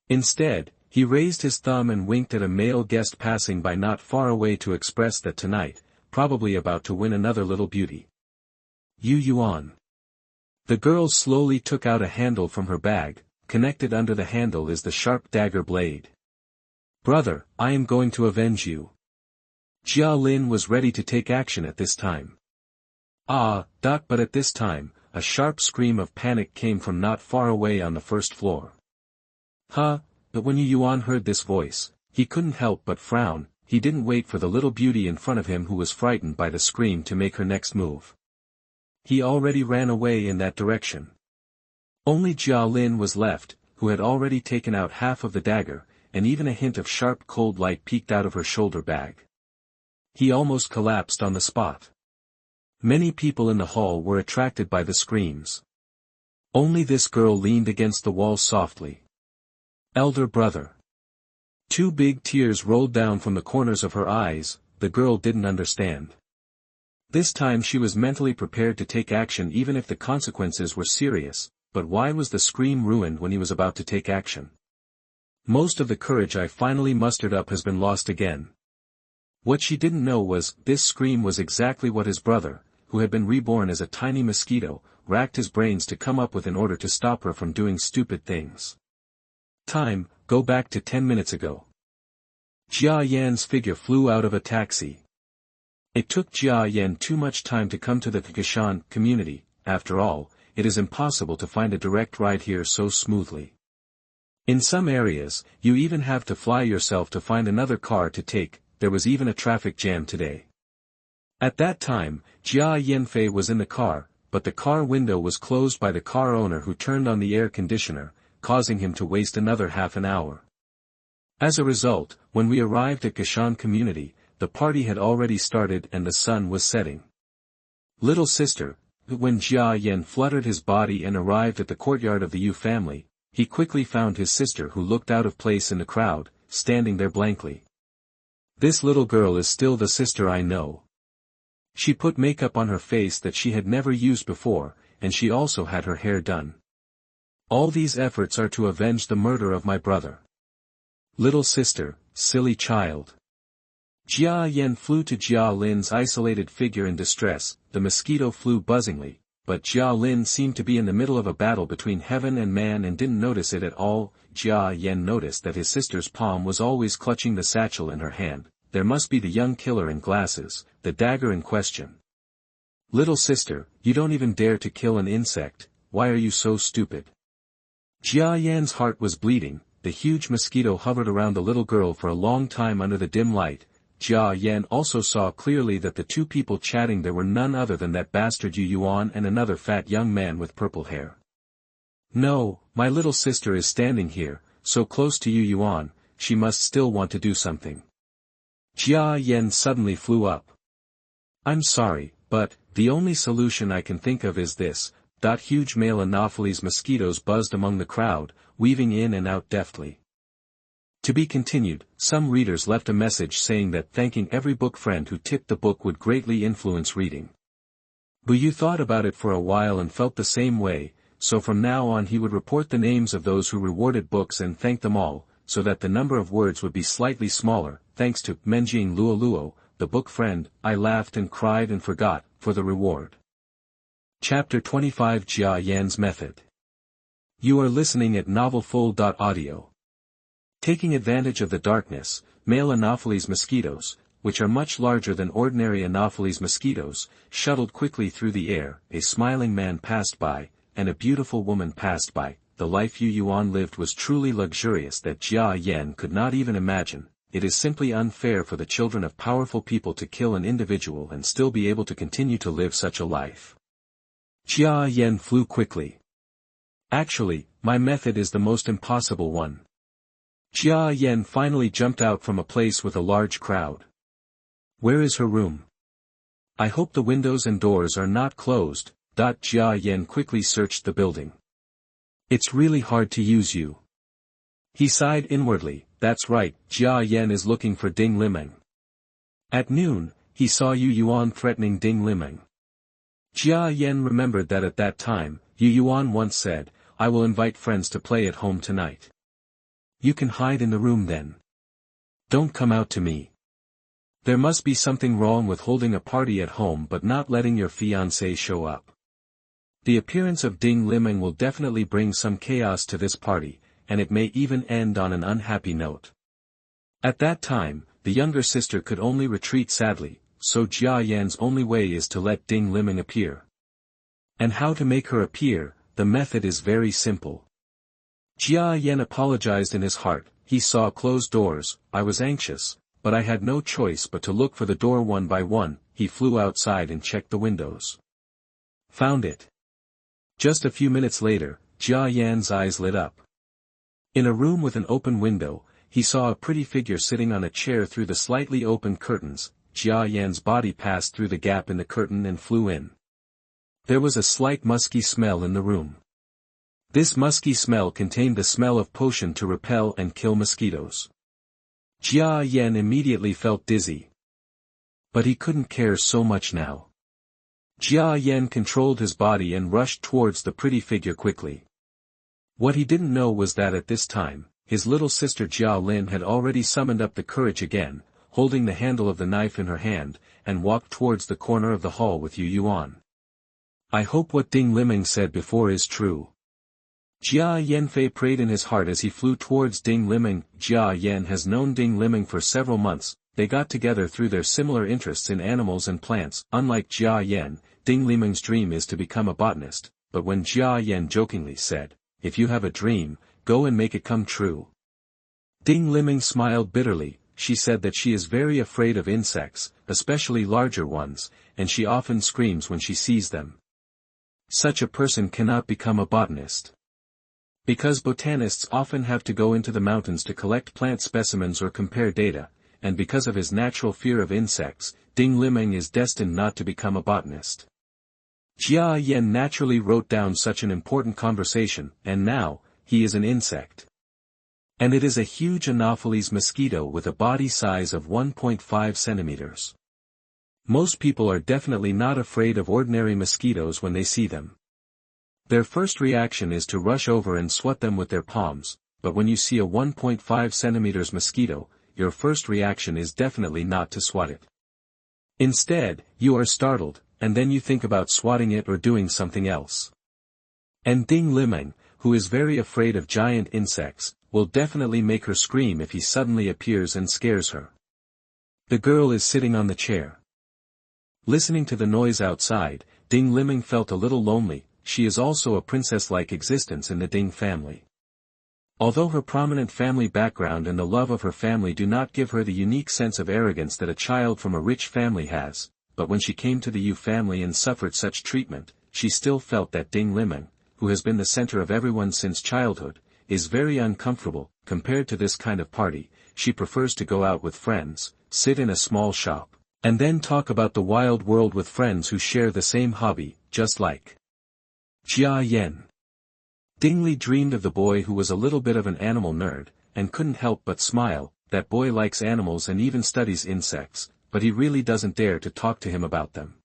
Instead, he raised his thumb and winked at a male guest passing by not far away to express that tonight, probably about to win another little beauty. Yu Yuan. The girl slowly took out a handle from her bag. Connected under the handle is the sharp dagger blade. Brother, I am going to avenge you. Jia Lin was ready to take action at this time. But at this time, a sharp scream of panic came from not far away on the first floor. But when Yu Yuan heard this voice, he couldn't help but frown. He didn't wait for the little beauty in front of him who was frightened by the scream to make her next move. He already ran away in that direction. Only Jia Lin was left, who had already taken out half of the dagger, and even a hint of sharp cold light peeked out of her shoulder bag. He almost collapsed on the spot. Many people in the hall were attracted by the screams. Only this girl leaned against the wall softly. Elder brother. 2 big tears rolled down from the corners of her eyes. The girl didn't understand. This time she was mentally prepared to take action even if the consequences were serious. But why was the scream ruined when he was about to take action? Most of the courage I finally mustered up has been lost again. What she didn't know was, this scream was exactly what his brother, who had been reborn as a tiny mosquito, racked his brains to come up with in order to stop her from doing stupid things. Time, go back to 10 minutes ago. Jia Yan's figure flew out of a taxi. It took Jia Yan too much time to come to the Kashan community. After all, it is impossible to find a direct ride here so smoothly. In some areas, you even have to fly yourself to find another car to take. There was even a traffic jam today. At that time, Jia Yanfei was in the car, but the car window was closed by the car owner who turned on the air conditioner, causing him to waste another half an hour. As a result, when we arrived at Kashan community, the party had already started and the sun was setting. Little sister. When Jia Yan fluttered his body and arrived at the courtyard of the Yu family, he quickly found his sister who looked out of place in the crowd, standing there blankly. This little girl is still the sister I know. She put makeup on her face that she had never used before, and she also had her hair done. All these efforts are to avenge the murder of my brother. Little sister, silly child. Jia Yan flew to Jia Lin's isolated figure in distress. The mosquito flew buzzingly, but Jia Lin seemed to be in the middle of a battle between heaven and man and didn't notice it at all. Jia Yan noticed that his sister's palm was always clutching the satchel in her hand. There must be the young killer in glasses, the dagger in question. Little sister, you don't even dare to kill an insect. Why are you so stupid? Jia Yan's heart was bleeding. The huge mosquito hovered around the little girl for a long time under the dim light. Jia Yan also saw clearly that the 2 people chatting there were none other than that bastard Yu Yuan and another fat young man with purple hair. No, my little sister is standing here, so close to Yu Yuan, she must still want to do something. Jia Yan suddenly flew up. I'm sorry, but, the only solution I can think of is this. Huge male Anopheles mosquitoes buzzed among the crowd, weaving in and out deftly. To be continued. Some readers left a message saying that thanking every book friend who tipped the book would greatly influence reading. Bu thought about it for a while and felt the same way, so from now on he would report the names of those who rewarded books and thank them all, so that the number of words would be slightly smaller. Thanks to Menjing Luoluo, the book friend, I laughed and cried and forgot, for the reward. Chapter 25 Jia Yan's Method. You are listening at novelfull.audio. Taking advantage of the darkness, male Anopheles mosquitoes, which are much larger than ordinary Anopheles mosquitoes, shuttled quickly through the air. A smiling man passed by, and a beautiful woman passed by. The life Yu Yuan lived was truly luxurious that Jia Yan could not even imagine. it is simply unfair for the children of powerful people to kill an individual and still be able to continue to live such a life. Jia Yan flew quickly. Actually, my method is the most impossible one. Jia Yan finally jumped out from a place with a large crowd. Where is her room? I hope the windows and doors are not closed. Jia Yan quickly searched the building. It's really hard to use you. He sighed inwardly. That's right, Jia Yan is looking for Ding Limeng. At noon, he saw Yu Yuan threatening Ding Limeng. Jia Yan remembered that at that time, Yu Yuan once said, I will invite friends to play at home tonight. You can hide in the room then. Don't come out to me. There must be something wrong with holding a party at home but not letting your fiancé show up. The appearance of Ding Limeng will definitely bring some chaos to this party, and it may even end on an unhappy note. At that time, the younger sister could only retreat sadly, so Jia Yan's only way is to let Ding Limeng appear. And how to make her appear? The method is very simple. Jia Yan apologized in his heart. He saw closed doors. I was anxious, but I had no choice but to look for the door one by one. He flew outside and checked the windows. Found it. Just a few minutes later, Jia Yan's eyes lit up. In a room with an open window, he saw a pretty figure sitting on a chair through the slightly open curtains. Jia Yan's body passed through the gap in the curtain and flew in. There was a slight musky smell in the room. This musky smell contained the smell of potion to repel and kill mosquitoes. Jia Yan immediately felt dizzy. But he couldn't care so much now. Jia Yan controlled his body and rushed towards the pretty figure quickly. What he didn't know was that at this time, his little sister Jia Lin had already summoned up the courage again, holding the handle of the knife in her hand, and walked towards the corner of the hall with Yu Yuan. I hope what Ding Limeng said before is true. Jia Yanfei prayed in his heart as he flew towards Ding Limeng. Jia Yan has known Ding Limeng for several months. They got together through their similar interests in animals and plants. Unlike Jia Yan, Ding Limeng's dream is to become a botanist, but when Jia Yan jokingly said, if you have a dream, go and make it come true. Ding Limeng smiled bitterly. She said that she is very afraid of insects, especially larger ones, and she often screams when she sees them. Such a person cannot become a botanist. Because botanists often have to go into the mountains to collect plant specimens or compare data, and because of his natural fear of insects, Ding Limeng is destined not to become a botanist. Jia Yan naturally wrote down such an important conversation, and now, he is an insect. And it is a huge Anopheles mosquito with a body size of 1.5 centimeters. Most people are definitely not afraid of ordinary mosquitoes when they see them. Their first reaction is to rush over and swat them with their palms, but when you see a 1.5 centimeters mosquito, your first reaction is definitely not to swat it. Instead, you are startled, and then you think about swatting it or doing something else. And Ding Limeng, who is very afraid of giant insects, will definitely make her scream if he suddenly appears and scares her. The girl is sitting on the chair. Listening to the noise outside, Ding Limeng felt a little lonely. She is also a princess-like existence in the Ding family. Although her prominent family background and the love of her family do not give her the unique sense of arrogance that a child from a rich family has, but when she came to the Yu family and suffered such treatment, she still felt that Ding Limeng, who has been the center of everyone since childhood, is very uncomfortable. Compared to this kind of party, she prefers to go out with friends, sit in a small shop, and then talk about the wild world with friends who share the same hobby, just like Jia Yan. Ding Li dreamed of the boy who was a little bit of an animal nerd, and couldn't help but smile. That boy likes animals and even studies insects, but he really doesn't dare to talk to him about them.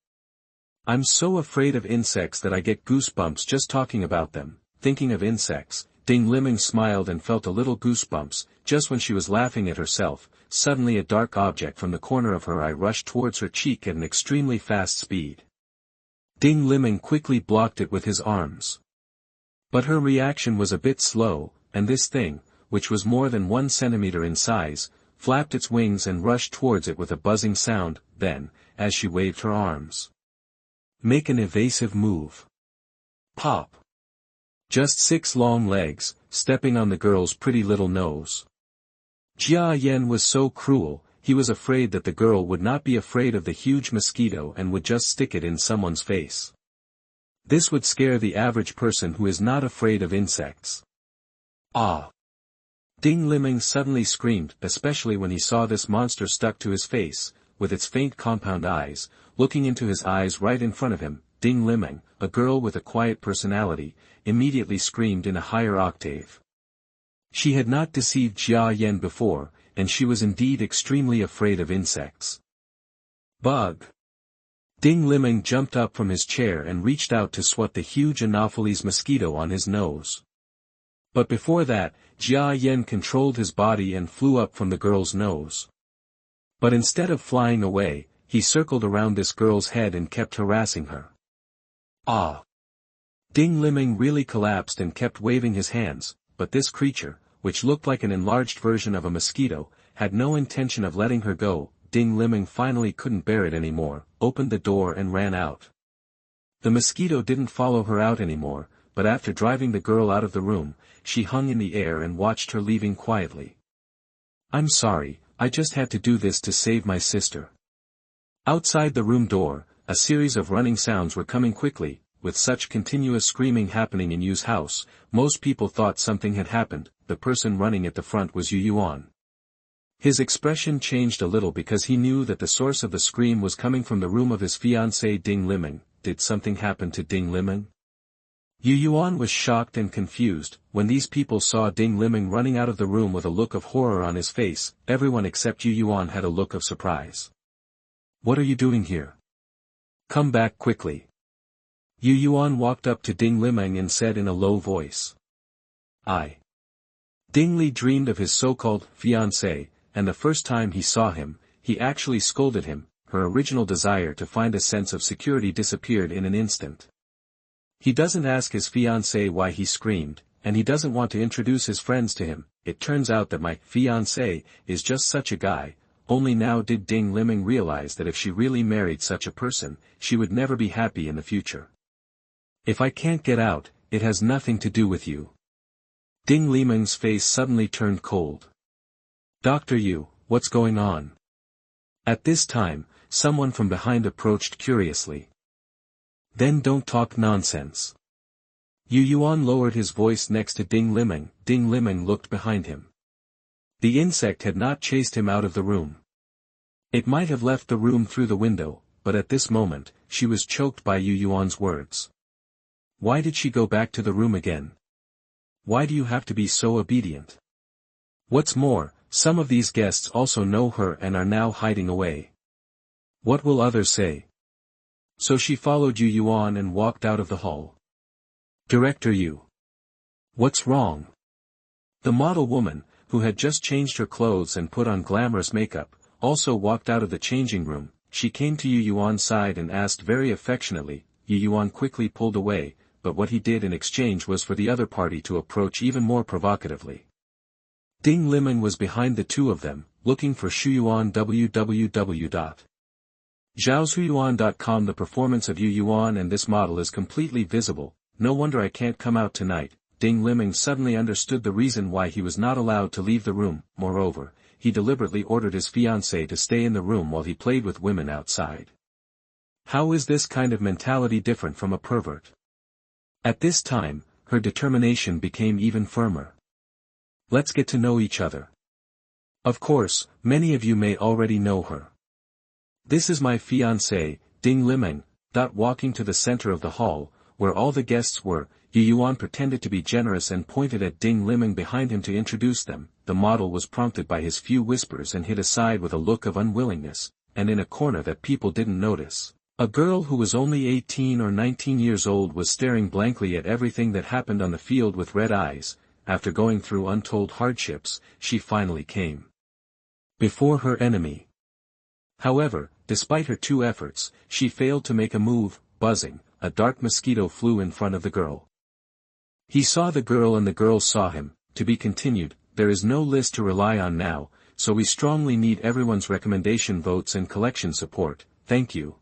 I'm so afraid of insects that I get goosebumps just talking about them. Thinking of insects, Ding Limeng smiled and felt a little goosebumps. Just when she was laughing at herself, suddenly a dark object from the corner of her eye rushed towards her cheek at an extremely fast speed. Ding Limeng quickly blocked it with his arms. But her reaction was a bit slow, and this thing, which was more than 1 centimeter in size, flapped its wings and rushed towards it with a buzzing sound. Then, as she waved her arms, make an evasive move. Pop! Just 6 long legs, stepping on the girl's pretty little nose. Jia Yan was so cruel, he was afraid that the girl would not be afraid of the huge mosquito and would just stick it in someone's face. This would scare the average person who is not afraid of insects. Ah! Ding Liming suddenly screamed, especially when he saw this monster stuck to his face, with its faint compound eyes, looking into his eyes right in front of him. Ding Liming, a girl with a quiet personality, immediately screamed in a higher octave. She had not deceived Jia Yan before, and she was indeed extremely afraid of insects. Bug! Ding Liming jumped up from his chair and reached out to swat the huge Anopheles mosquito on his nose. But before that, Jia Yan controlled his body and flew up from the girl's nose. But instead of flying away, he circled around this girl's head and kept harassing her. Ah! Ding Liming really collapsed and kept waving his hands, but this creature, which looked like an enlarged version of a mosquito, had no intention of letting her go. Ding Liming finally couldn't bear it anymore, opened the door and ran out. The mosquito didn't follow her out anymore, but after driving the girl out of the room, she hung in the air and watched her leaving quietly. I'm sorry, I just had to do this to save my sister. Outside the room door, a series of running sounds were coming quickly. With such continuous screaming happening in Yu's house, most people thought something had happened. The person running at the front was Yu Yuan. His expression changed a little because he knew that the source of the scream was coming from the room of his fiancée Ding Liming. Did something happen to Ding Liming? Yu Yuan was shocked and confused. When these people saw Ding Liming running out of the room with a look of horror on his face, everyone except Yu Yuan had a look of surprise. What are you doing here? Come back quickly. Yu Yuan walked up to Ding Liming and said in a low voice. Ding Li dreamed of his so-called fiancé, and the first time he saw him, he actually scolded him. Her original desire to find a sense of security disappeared in an instant. He doesn't ask his fiancé why he screamed, and he doesn't want to introduce his friends to him. It turns out that my fiancé is just such a guy. Only now did Ding Liming realize that if she really married such a person, she would never be happy in the future. If I can't get out, it has nothing to do with you. Ding Liming's face suddenly turned cold. Dr. Yu, what's going on? At this time, someone from behind approached curiously. Then don't talk nonsense. Yu Yuan lowered his voice next to Ding Liming. Ding Liming looked behind him. The insect had not chased him out of the room. It might have left the room through the window, but at this moment, she was choked by Yu Yuan's words. Why did she go back to the room again? Why do you have to be so obedient? What's more, some of these guests also know her and are now hiding away. What will others say? So she followed Yu Yuan and walked out of the hall. Director Yu. What's wrong? The model woman, who had just changed her clothes and put on glamorous makeup, also walked out of the changing room. She came to Yu Yuan's side and asked very affectionately. Yu Yuan quickly pulled away, but what he did in exchange was for the other party to approach even more provocatively. Ding Liming was behind the two of them, looking for Shu Yuan. www.zhaoshuyuan.com. The performance of Yu Yuan and this model is completely visible. No wonder I can't come out tonight. Ding Liming suddenly understood the reason why he was not allowed to leave the room. Moreover, he deliberately ordered his fiancée to stay in the room while he played with women outside. How is this kind of mentality different from a pervert? At this time, her determination became even firmer. Let's get to know each other. Of course, many of you may already know her. This is my fiancée, Ding Liming. Walking to the center of the hall, where all the guests were, Yu Yuan pretended to be generous and pointed at Ding Liming behind him to introduce them. The model was prompted by his few whispers and hid aside with a look of unwillingness, and in a corner that people didn't notice. A girl who was only 18 or 19 years old was staring blankly at everything that happened on the field with red eyes. After going through untold hardships, she finally came before her enemy. However, despite her two efforts, she failed to make a move. Buzzing, a dark mosquito flew in front of the girl. He saw the girl and the girl saw him. To be continued. There is no list to rely on now, so we strongly need everyone's recommendation votes and collection support. Thank you.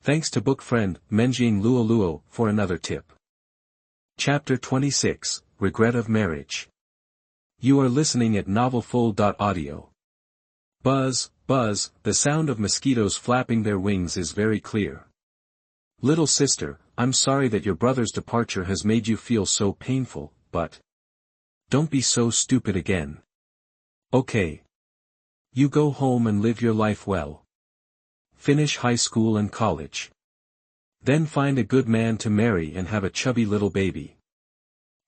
Thanks to book friend, Menjing Luo, for another tip. Chapter 26, Regret of Marriage. You are listening at novelfull.audio. Buzz, buzz, the sound of mosquitoes flapping their wings is very clear. Little sister, I'm sorry that your brother's departure has made you feel so painful, but don't be so stupid again. Okay. You go home and live your life well. Finish high school and college. Then find a good man to marry and have a chubby little baby.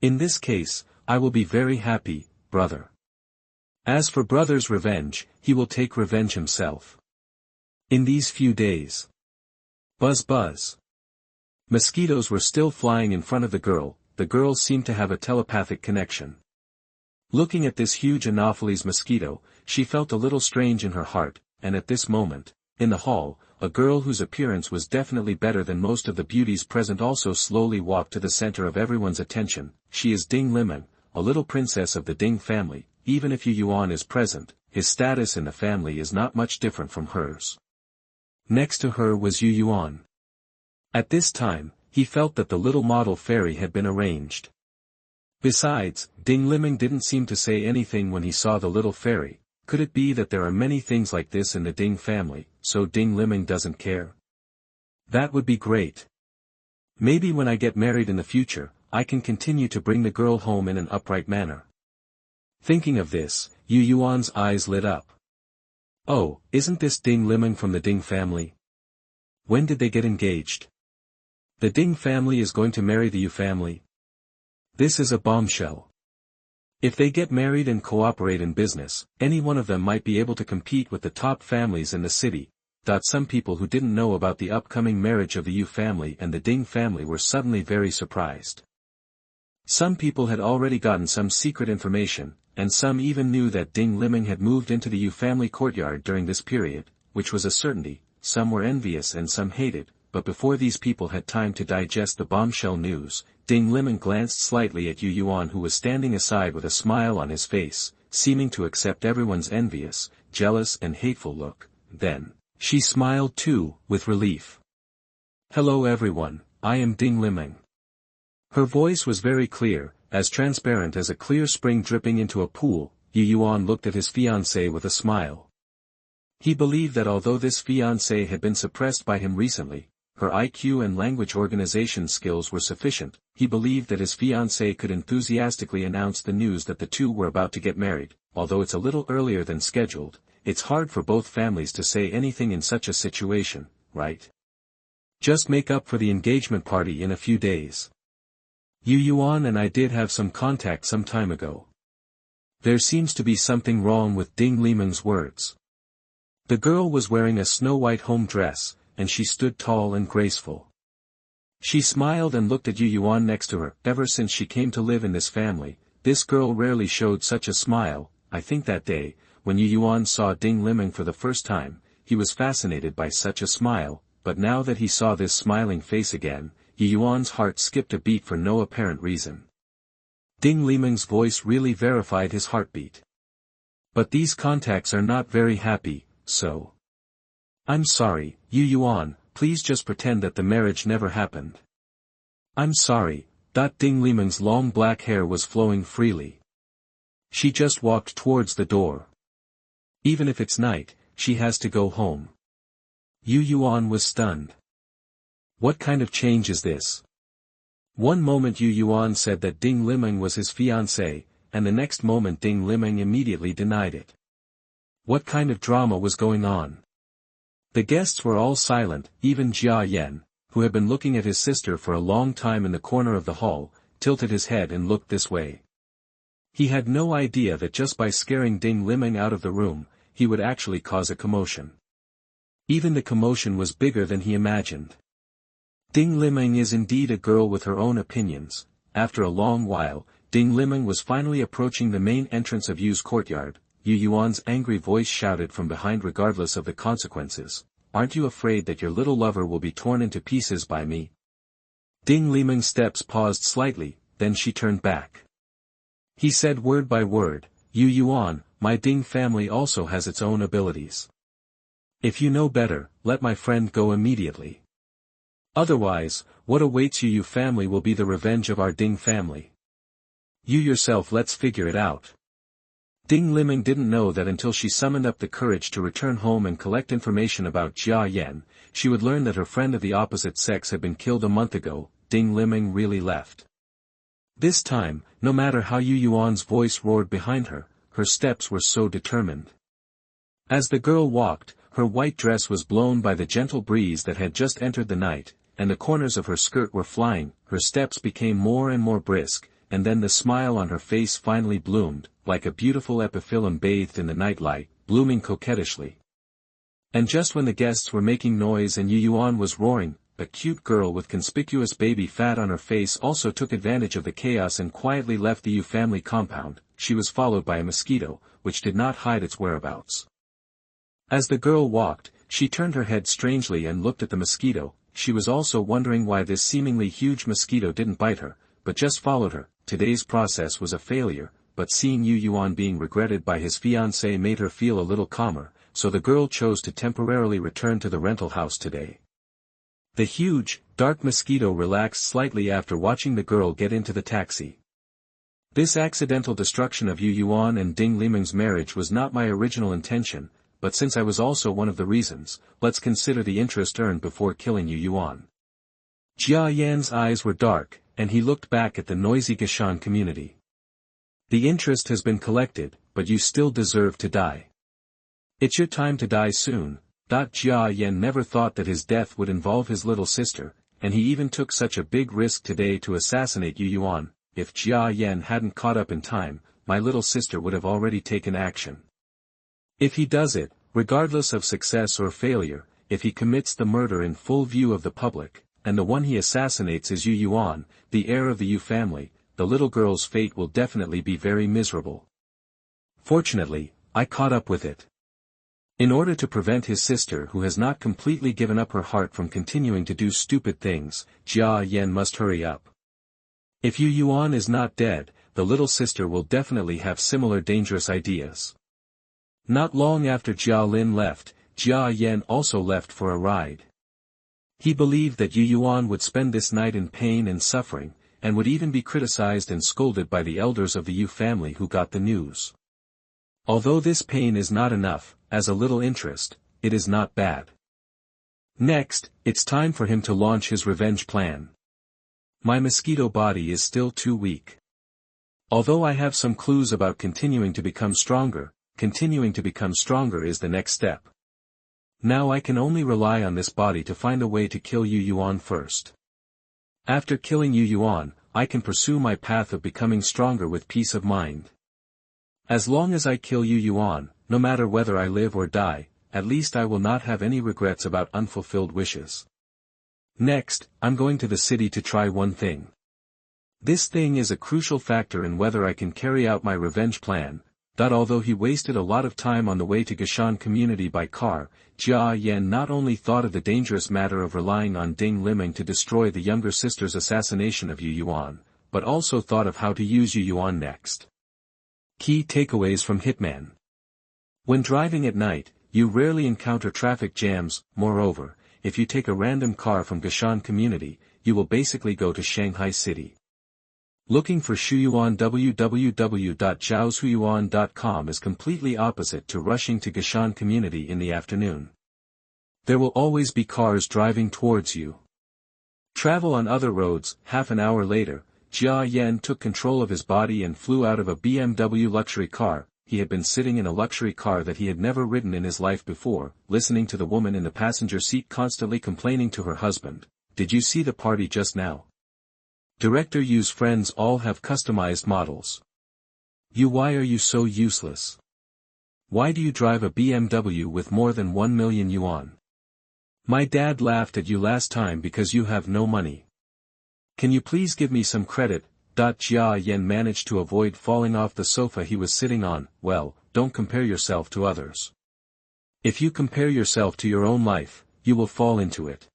In this case, I will be very happy, brother. As for brother's revenge, he will take revenge himself. In these few days. Buzz buzz. Mosquitoes were still flying in front of the girl seemed to have a telepathic connection. Looking at this huge Anopheles mosquito, she felt a little strange in her heart, and at this moment, in the hall, a girl whose appearance was definitely better than most of the beauties present also slowly walked to the center of everyone's attention. She is Ding Liming, a little princess of the Ding family. Even if Yu Yuan is present, his status in the family is not much different from hers. Next to her was Yu Yuan. At this time, he felt that the little model fairy had been arranged. Besides, Ding Liming didn't seem to say anything when he saw the little fairy. Could it be that there are many things like this in the Ding family, so Ding Liming doesn't care? That would be great. Maybe when I get married in the future, I can continue to bring the girl home in an upright manner. Thinking of this, Yu Yuan's eyes lit up. Oh, isn't this Ding Liming from the Ding family? When did they get engaged? The Ding family is going to marry the Yu family. This is a bombshell. If they get married and cooperate in business, any one of them might be able to compete with the top families in the city. Some people who didn't know about the upcoming marriage of the Yu family and the Ding family were suddenly very surprised. Some people had already gotten some secret information, and some even knew that Ding Liming had moved into the Yu family courtyard during this period, which was a certainty. Some were envious and some hated, but before these people had time to digest the bombshell news, Ding Liming glanced slightly at Yu Yuan, who was standing aside with a smile on his face, seeming to accept everyone's envious, jealous and hateful look. Then, she smiled too, with relief. Hello everyone, I am Ding Liming. Her voice was very clear, as transparent as a clear spring dripping into a pool. Yu Yuan looked at his fiancée with a smile. He believed that although this fiancée had been suppressed by him recently, her IQ and language organization skills were sufficient. He believed that his fiancée could enthusiastically announce the news that the two were about to get married. Although it's a little earlier than scheduled, it's hard for both families to say anything in such a situation, right? Just make up for the engagement party in a few days. Yu Yuan and I did have some contact some time ago. There seems to be something wrong with Ding Liming's words. The girl was wearing a snow-white home dress, and she stood tall and graceful. She smiled and looked at Yu Yuan next to her. Ever since she came to live in this family, this girl rarely showed such a smile. I think that day, when Yu Yuan saw Ding Liming for the first time, he was fascinated by such a smile, but now that he saw this smiling face again, Yu Yuan's heart skipped a beat for no apparent reason. Ding Liming's voice really verified his heartbeat. But these contacts are not very happy, so. I'm sorry, Yu Yuan, please just pretend that the marriage never happened. I'm sorry. Ding Liming's long black hair was flowing freely. She just walked towards the door. Even if it's night, she has to go home. Yu Yuan was stunned. What kind of change is this? One moment Yu Yuan said that Ding Liming was his fiancée, and the next moment Ding Liming immediately denied it. What kind of drama was going on? The guests were all silent. Even Jia Yan, who had been looking at his sister for a long time in the corner of the hall, tilted his head and looked this way. He had no idea that just by scaring Ding Liming out of the room, he would actually cause a commotion. Even the commotion was bigger than he imagined. Ding Liming is indeed a girl with her own opinions. After a long while, Ding Liming was finally approaching the main entrance of Yu's courtyard. Yu Yuan's angry voice shouted from behind, regardless of the consequences. Aren't you afraid that your little lover will be torn into pieces by me? Ding Liming's steps paused slightly, then she turned back. He said word by word, Yu Yuan, my Ding family also has its own abilities. If you know better, let my friend go immediately. Otherwise, what awaits Yu family will be the revenge of our Ding family. You yourself, let's figure it out. Ding Liming didn't know that until she summoned up the courage to return home and collect information about Jia Yan, she would learn that her friend of the opposite sex had been killed a month ago. Ding Liming really left. This time, no matter how Yu Yuan's voice roared behind her, her steps were so determined. As the girl walked, her white dress was blown by the gentle breeze that had just entered the night, and the corners of her skirt were flying. Her steps became more and more brisk, and then the smile on her face finally bloomed, like a beautiful epiphyllum bathed in the nightlight, blooming coquettishly. And just when the guests were making noise and Yu Yuan was roaring, a cute girl with conspicuous baby fat on her face also took advantage of the chaos and quietly left the Yu family compound. She was followed by a mosquito, which did not hide its whereabouts. As the girl walked, she turned her head strangely and looked at the mosquito. She was also wondering why this seemingly huge mosquito didn't bite her, but just followed her. Today's process was a failure, but seeing Yu Yuan being regretted by his fiancée made her feel a little calmer, so the girl chose to temporarily return to the rental house today. The huge, dark mosquito relaxed slightly after watching the girl get into the taxi. This accidental destruction of Yu Yuan and Ding Liming's marriage was not my original intention, but since I was also one of the reasons, let's consider the interest earned before killing Yu Yuan. Jia Yan's eyes were dark, and he looked back at the noisy Gashan community. The interest has been collected, but you still deserve to die. It's your time to die soon. Jia Yan never thought that his death would involve his little sister, and he even took such a big risk today to assassinate Yu Yuan. If Jia Yan hadn't caught up in time, my little sister would have already taken action. If he does it, regardless of success or failure, if he commits the murder in full view of the public, and the one he assassinates is Yu Yuan, the heir of the Yu family, the little girl's fate will definitely be very miserable. Fortunately, I caught up with it. In order to prevent his sister who has not completely given up her heart from continuing to do stupid things, Jia Yan must hurry up. If Yu Yuan is not dead, the little sister will definitely have similar dangerous ideas. Not long after Jia Lin left, Jia Yan also left for a ride. He believed that Yu Yuan would spend this night in pain and suffering, and would even be criticized and scolded by the elders of the Yu family who got the news. Although this pain is not enough, as a little interest, it is not bad. Next, it's time for him to launch his revenge plan. My mosquito body is still too weak. Although I have some clues about continuing to become stronger is the next step. Now I can only rely on this body to find a way to kill Yu Yuan first. After killing Yu Yuan, I can pursue my path of becoming stronger with peace of mind. As long as I kill Yu Yuan, no matter whether I live or die, at least I will not have any regrets about unfulfilled wishes. Next, I'm going to the city to try one thing. This thing is a crucial factor in whether I can carry out my revenge plan. Although he wasted a lot of time on the way to Gashan community by car, Jia Yan not only thought of the dangerous matter of relying on Ding Liming to destroy the younger sister's assassination of Yu Yuan, but also thought of how to use Yu Yuan next. Key takeaways from Hitman. When driving at night, you rarely encounter traffic jams. Moreover, if you take a random car from Gashan community, you will basically go to Shanghai City. Looking for Shuyuan. www.zhaoshuyuan.com is completely opposite to rushing to Gashan community in the afternoon. There will always be cars driving towards you. Travel on other roads. Half an hour later, Jia Yan took control of his body and flew out of a BMW luxury car. He had been sitting in a luxury car that he had never ridden in his life before, listening to the woman in the passenger seat constantly complaining to her husband, "Did you see the party just now? Director Yu's friends all have customized models. Why are you so useless? Why do you drive a BMW with more than 1 million yuan? My dad laughed at you last time because you have no money. Can you please give me some credit?" Jia Yan managed to avoid falling off the sofa he was sitting on. Well, don't compare yourself to others. If you compare yourself to your own life, you will fall into it.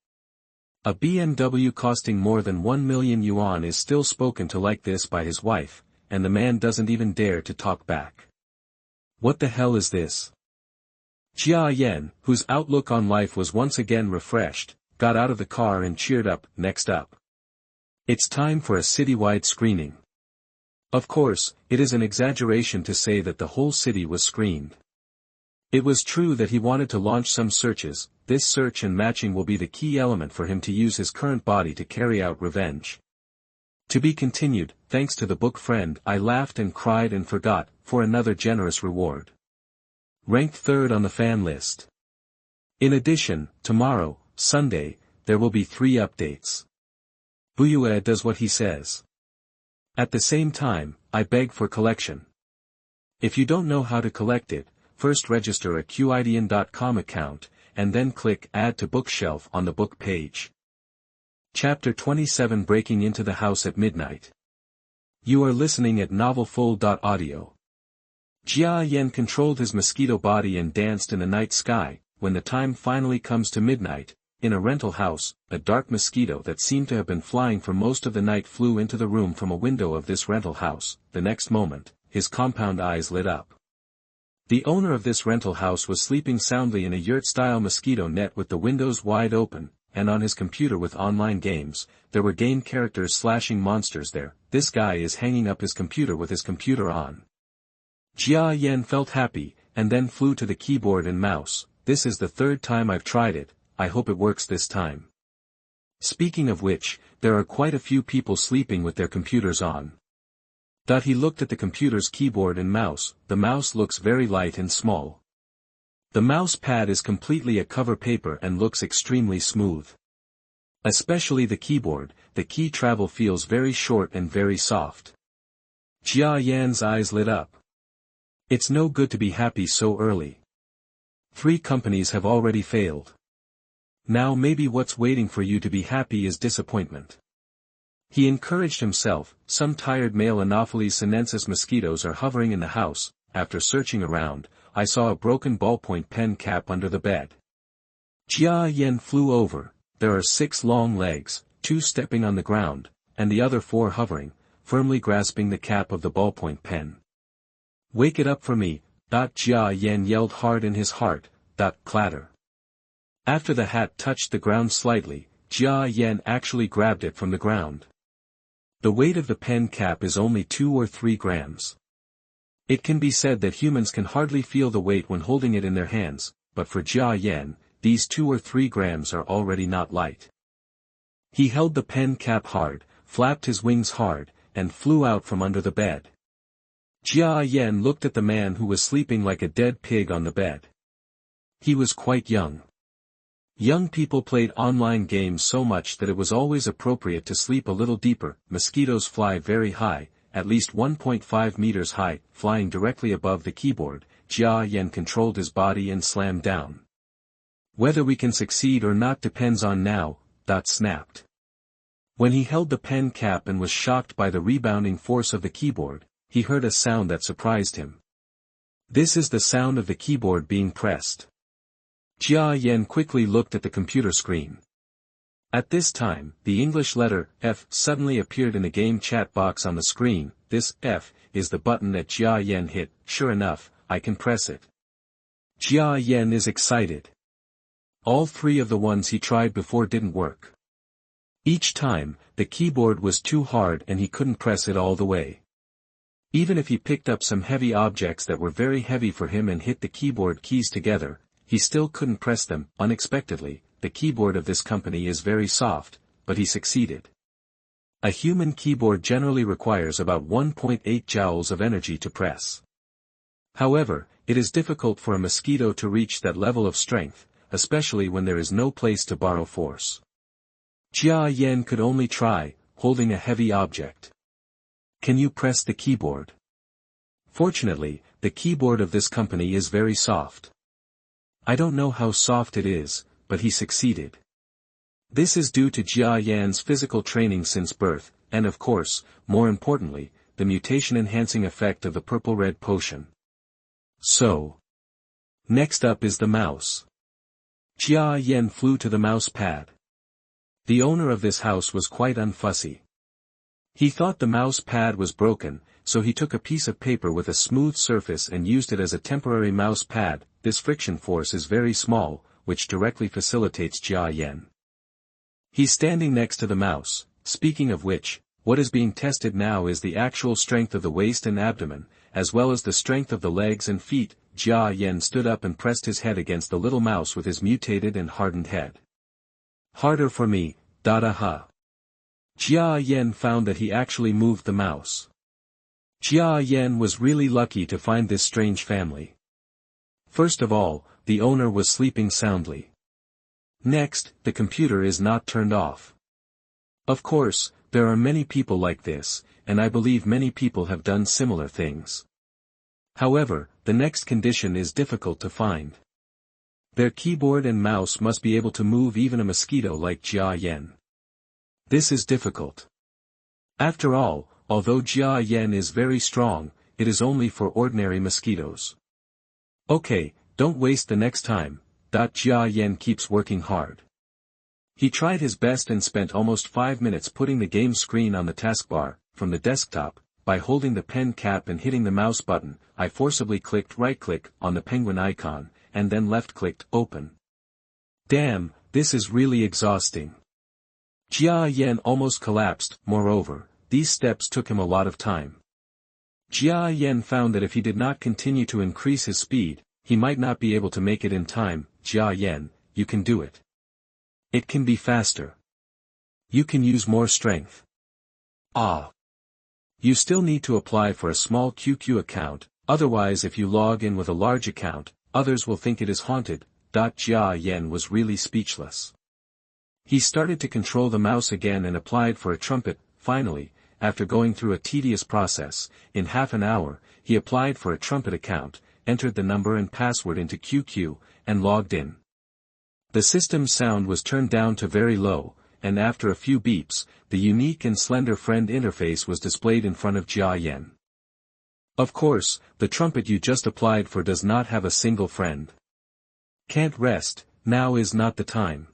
A BMW costing more than 1 million yuan is still spoken to like this by his wife, and the man doesn't even dare to talk back. What the hell is this? Jia Yan, whose outlook on life was once again refreshed, got out of the car and cheered up. Next up. It's time for a citywide screening. Of course, it is an exaggeration to say that the whole city was screened. It was true that he wanted to launch some searches. This search and matching will be the key element for him to use his current body to carry out revenge. To be continued. Thanks to the book friend, I laughed and cried and forgot, for another generous reward. Ranked third on the fan list. In addition, tomorrow, Sunday, there will be 3 updates. Buyue does what he says. At the same time, I beg for collection. If you don't know how to collect it, first register a qidian.com account, and then click Add to Bookshelf on the book page. Chapter 27 Breaking into the House at Midnight. You are listening at novelfull.audio. Jia Yan controlled his mosquito body and danced in the night sky. When the time finally comes to midnight, in a rental house, a dark mosquito that seemed to have been flying for most of the night flew into the room from a window of this rental house. The next moment, his compound eyes lit up. The owner of this rental house was sleeping soundly in a yurt-style mosquito net with the windows wide open, and on his computer with online games. There were game characters slashing monsters there. This guy is hanging up his computer with his computer on. Jia Yan felt happy, and then flew to the keyboard and mouse. This is the 3rd time I've tried it. I hope it works this time. Speaking of which, there are quite a few people sleeping with their computers on. He looked at the computer's keyboard and mouse. The mouse looks very light and small. The mouse pad is completely a cover paper and looks extremely smooth. Especially the keyboard, the key travel feels very short and very soft. Jia Yan's eyes lit up. It's no good to be happy so early. 3 companies have already failed. Now maybe what's waiting for you to be happy is disappointment. He encouraged himself. Some tired male Anopheles sinensis mosquitoes are hovering in the house. After searching around, I saw a broken ballpoint pen cap under the bed. Jia Yan flew over. There are 6 long legs, 2 stepping on the ground, and the other 4 hovering, firmly grasping the cap of the ballpoint pen. Wake it up for me. Jia Yan yelled hard in his heart. Clatter. After the hat touched the ground slightly, Jia Yan actually grabbed it from the ground. The weight of the pen cap is only 2 or 3 grams. It can be said that humans can hardly feel the weight when holding it in their hands, but for Jia Yan, these 2 or 3 grams are already not light. He held the pen cap hard, flapped his wings hard, and flew out from under the bed. Jia Yan looked at the man who was sleeping like a dead pig on the bed. He was quite young. Young people played online games so much that it was always appropriate to sleep a little deeper. Mosquitoes fly very high, at least 1.5 meters high, flying directly above the keyboard. Jia Yan controlled his body and slammed down. Whether we can succeed or not depends on now. Snapped. When he held the pen cap and was shocked by the rebounding force of the keyboard, he heard a sound that surprised him. This is the sound of the keyboard being pressed. Jia Yan quickly looked at the computer screen. At this time, the English letter F suddenly appeared in the game chat box on the screen. This F is the button that Jia Yan hit. Sure enough, I can press it. Jia Yan is excited. All 3 of the ones he tried before didn't work. Each time, the keyboard was too hard and he couldn't press it all the way. Even if he picked up some heavy objects that were very heavy for him and hit the keyboard keys together, he still couldn't press them. Unexpectedly, the keyboard of this company is very soft, but he succeeded. A human keyboard generally requires about 1.8 joules of energy to press. However, it is difficult for a mosquito to reach that level of strength, especially when there is no place to borrow force. Jia Yan could only try, holding a heavy object. Can you press the keyboard? Fortunately, the keyboard of this company is very soft. I don't know how soft it is, but he succeeded. This is due to Jia Yan's physical training since birth, and of course, more importantly, the mutation-enhancing effect of the purple-red potion. So. Next up is the mouse. Jia Yan flew to the mouse pad. The owner of this house was quite unfussy. He thought the mouse pad was broken, so he took a piece of paper with a smooth surface and used it as a temporary mouse pad. This friction force is very small, which directly facilitates Jia Yan. He's standing next to the mouse. Speaking of which, what is being tested now is the actual strength of the waist and abdomen, as well as the strength of the legs and feet. Jia Yan stood up and pressed his head against the little mouse with his mutated and hardened head. Harder for me, ha. Jia Yan found that he actually moved the mouse. Jia Yan was really lucky to find this strange family. First of all, the owner was sleeping soundly. Next, the computer is not turned off. Of course, there are many people like this, and I believe many people have done similar things. However, the next condition is difficult to find. Their keyboard and mouse must be able to move even a mosquito like Jia Yan. This is difficult. After all, although Jia Yan is very strong, it is only for ordinary mosquitoes. Okay, don't waste the next time. Jia Yan keeps working hard. He tried his best and spent almost 5 minutes putting the game screen on the taskbar. From the desktop, by holding the pen cap and hitting the mouse button, I forcibly clicked right-click on the penguin icon, and then left-clicked open. Damn, this is really exhausting. Jia Yan almost collapsed. Moreover, these steps took him a lot of time. Jia Yan found that if he did not continue to increase his speed, he might not be able to make it in time. Jia Yan, you can do it. It can be faster. You can use more strength. Ah. You still need to apply for a small QQ account, otherwise if you log in with a large account, others will think it is haunted. Jia Yan was really speechless. He started to control the mouse again and applied for a trumpet. Finally, after going through a tedious process, in half an hour, he applied for a trumpet account, entered the number and password into QQ, and logged in. The system's sound was turned down to very low, and after a few beeps, the unique and slender friend interface was displayed in front of Jia Yan. Of course, the trumpet you just applied for does not have a single friend. Can't rest, now is not the time.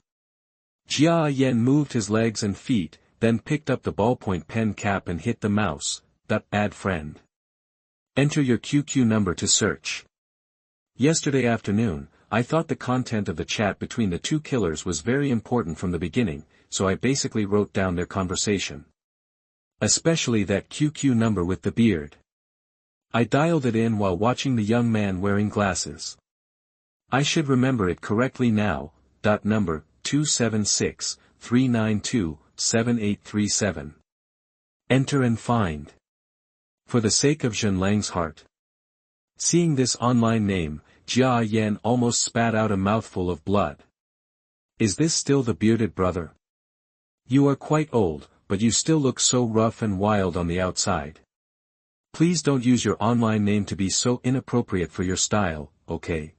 Jia Yan moved his legs and feet, then picked up the ballpoint pen cap and hit the mouse. Add friend. Enter your QQ number to search. Yesterday afternoon, I thought the content of the chat between the two killers was very important from the beginning, so I basically wrote down their conversation. Especially that QQ number with the beard. I dialed it in while watching the young man wearing glasses. I should remember it correctly now. Number 276-392-7837. Enter and find. For the sake of Zhenlang's heart. Seeing this online name, Jia Yan almost spat out a mouthful of blood. Is this still the bearded brother? You are quite old, but you still look so rough and wild on the outside. Please don't use your online name to be so inappropriate for your style, okay?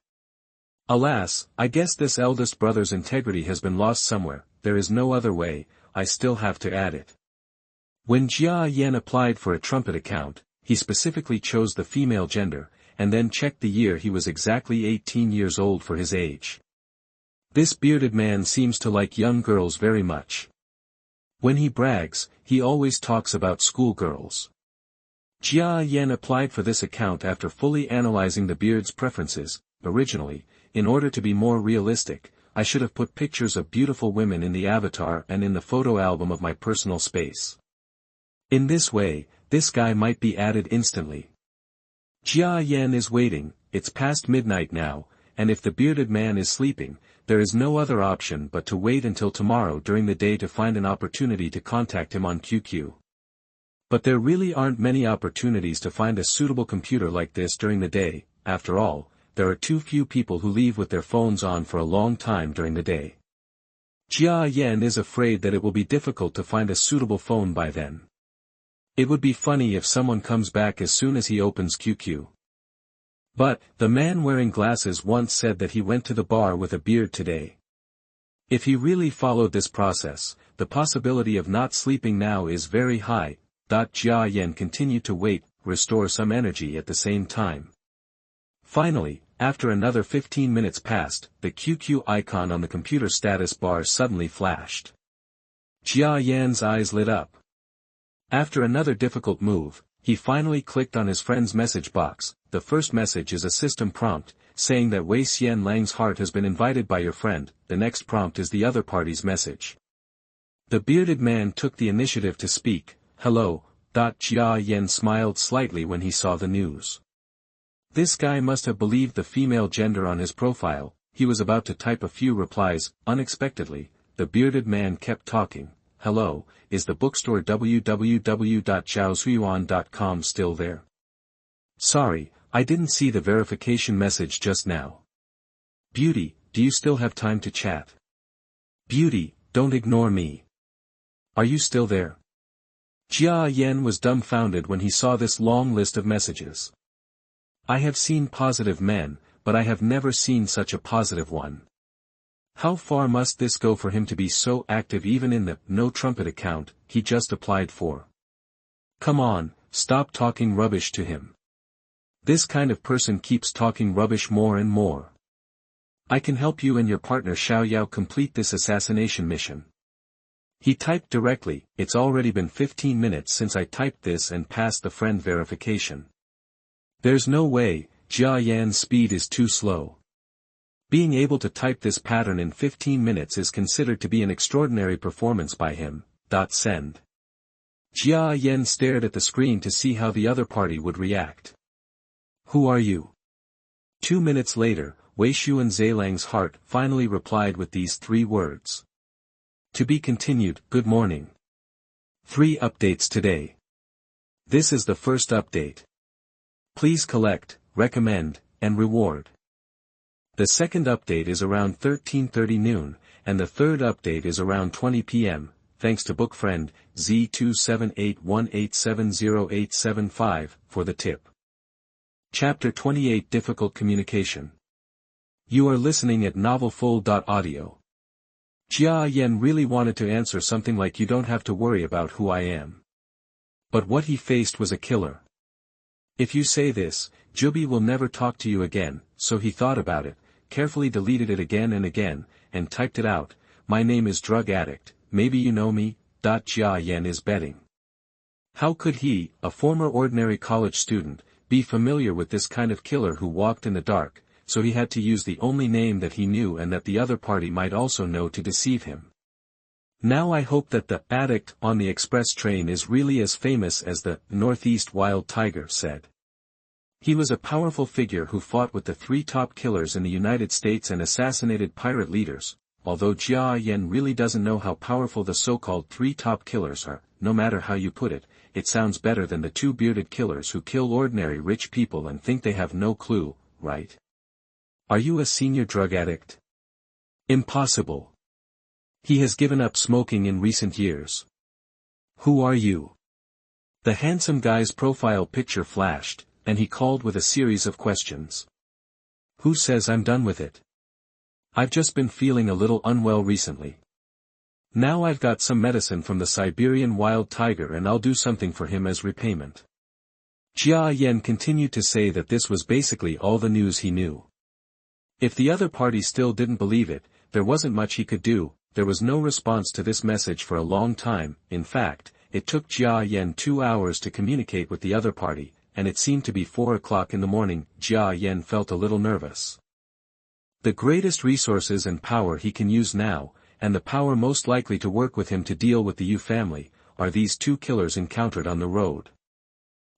Alas, I guess this eldest brother's integrity has been lost somewhere. There is no other way, I still have to add it. When Jia Yan applied for a trumpet account, he specifically chose the female gender, and then checked the year. He was exactly 18 years old for his age. This bearded man seems to like young girls very much. When he brags, he always talks about schoolgirls. Jia Yan applied for this account after fully analyzing the beard's preferences. Originally, in order to be more realistic, I should have put pictures of beautiful women in the avatar and in the photo album of my personal space. In this way, this guy might be added instantly. Jia Yan is waiting. It's past midnight now, and if the bearded man is sleeping, there is no other option but to wait until tomorrow during the day to find an opportunity to contact him on QQ. But there really aren't many opportunities to find a suitable computer like this during the day. After all, there are too few people who leave with their phones on for a long time during the day. Jia Yan is afraid that it will be difficult to find a suitable phone by then. It would be funny if someone comes back as soon as he opens QQ. But, the man wearing glasses once said that he went to the bar with a beard today. If he really followed this process, the possibility of not sleeping now is very high. Jia Yan continued to wait, restore some energy at the same time. Finally, after another 15 minutes passed, the QQ icon on the computer status bar suddenly flashed. Jia Yan's eyes lit up. After another difficult move, he finally clicked on his friend's message box. The first message is a system prompt, saying that Wei Xian Lang's heart has been invited by your friend. The next prompt is the other party's message. The bearded man took the initiative to speak. hello. Jia Yan smiled slightly when he saw the news. This guy must have believed the female gender on his profile. He was about to type a few replies. Unexpectedly, the bearded man kept talking. Hello, is the bookstore www.zhaozuiyuan.com still there? Sorry, I didn't see the verification message just now. Beauty, do you still have time to chat? Beauty, don't ignore me. Are you still there? Jia Yan was dumbfounded when he saw this long list of messages. I have seen positive men, but I have never seen such a positive one. How far must this go for him to be so active even in the no trumpet account he just applied for? Come on, stop talking rubbish to him. This kind of person keeps talking rubbish more and more. I can help you and your partner Xiao Yao complete this assassination mission. He typed directly, it's already been 15 minutes since I typed this and passed the friend verification. There's no way, Jia Yan's speed is too slow. Being able to type this pattern in 15 minutes is considered to be an extraordinary performance by him. Send. Jia Yan stared at the screen to see how the other party would react. Who are you? 2 minutes later, Wei Shu and Zheilang's heart finally replied with these 3 words. To be continued. Good morning. 3 updates today. This is the first update. Please collect, recommend, and reward. The second update is around 13:30 noon, and the third update is around 20 p.m., thanks to bookfriend, Z278187085, for the tip. Chapter 28 Difficult Communication. You are listening at novelfull.audio. Jia Yan really wanted to answer something like you don't have to worry about who I am. But what he faced was a killer. If you say this, Jubi will never talk to you again, so he thought about it, carefully deleted it again and again, and typed it out. My name is Drug Addict, maybe you know me. Jia Yan is betting. How could he, a former ordinary college student, be familiar with this kind of killer who walked in the dark? So he had to use the only name that he knew and that the other party might also know to deceive him. Now I hope that the addict on the express train is really as famous as the Northeast Wild Tiger said. He was a powerful figure who fought with the 3 top killers in the United States and assassinated pirate leaders. Although Jia Yan really doesn't know how powerful the so-called 3 top killers are, no matter how you put it, it sounds better than the 2 bearded killers who kill ordinary rich people and think they have no clue, right? Are you a senior drug addict? Impossible. He has given up smoking in recent years. Who are you? The handsome guy's profile picture flashed, and he called with a series of questions. Who says I'm done with it? I've just been feeling a little unwell recently. Now I've got some medicine from the Siberian wild tiger and I'll do something for him as repayment. Jia Yan continued to say that this was basically all the news he knew. If the other party still didn't believe it, there wasn't much he could do. There was no response to this message for a long time. In fact, it took Jia Yan 2 hours to communicate with the other party, and it seemed to be 4 o'clock in the morning. Jia Yan felt a little nervous. The greatest resources and power he can use now, and the power most likely to work with him to deal with the Yu family, are these 2 killers encountered on the road.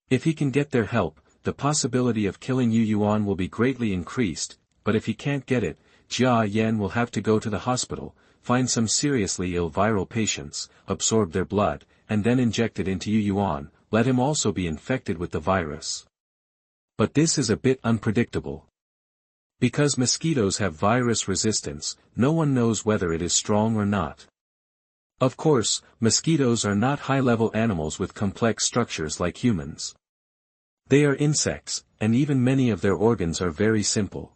If he can get their help, the possibility of killing Yu Yuan will be greatly increased. But if he can't get it, Jia Yan will have to go to the hospital, find some seriously ill viral patients, absorb their blood, and then inject it into Yu Yuan, let him also be infected with the virus. But this is a bit unpredictable. Because mosquitoes have virus resistance, no one knows whether it is strong or not. Of course, mosquitoes are not high-level animals with complex structures like humans. They are insects, and even many of their organs are very simple.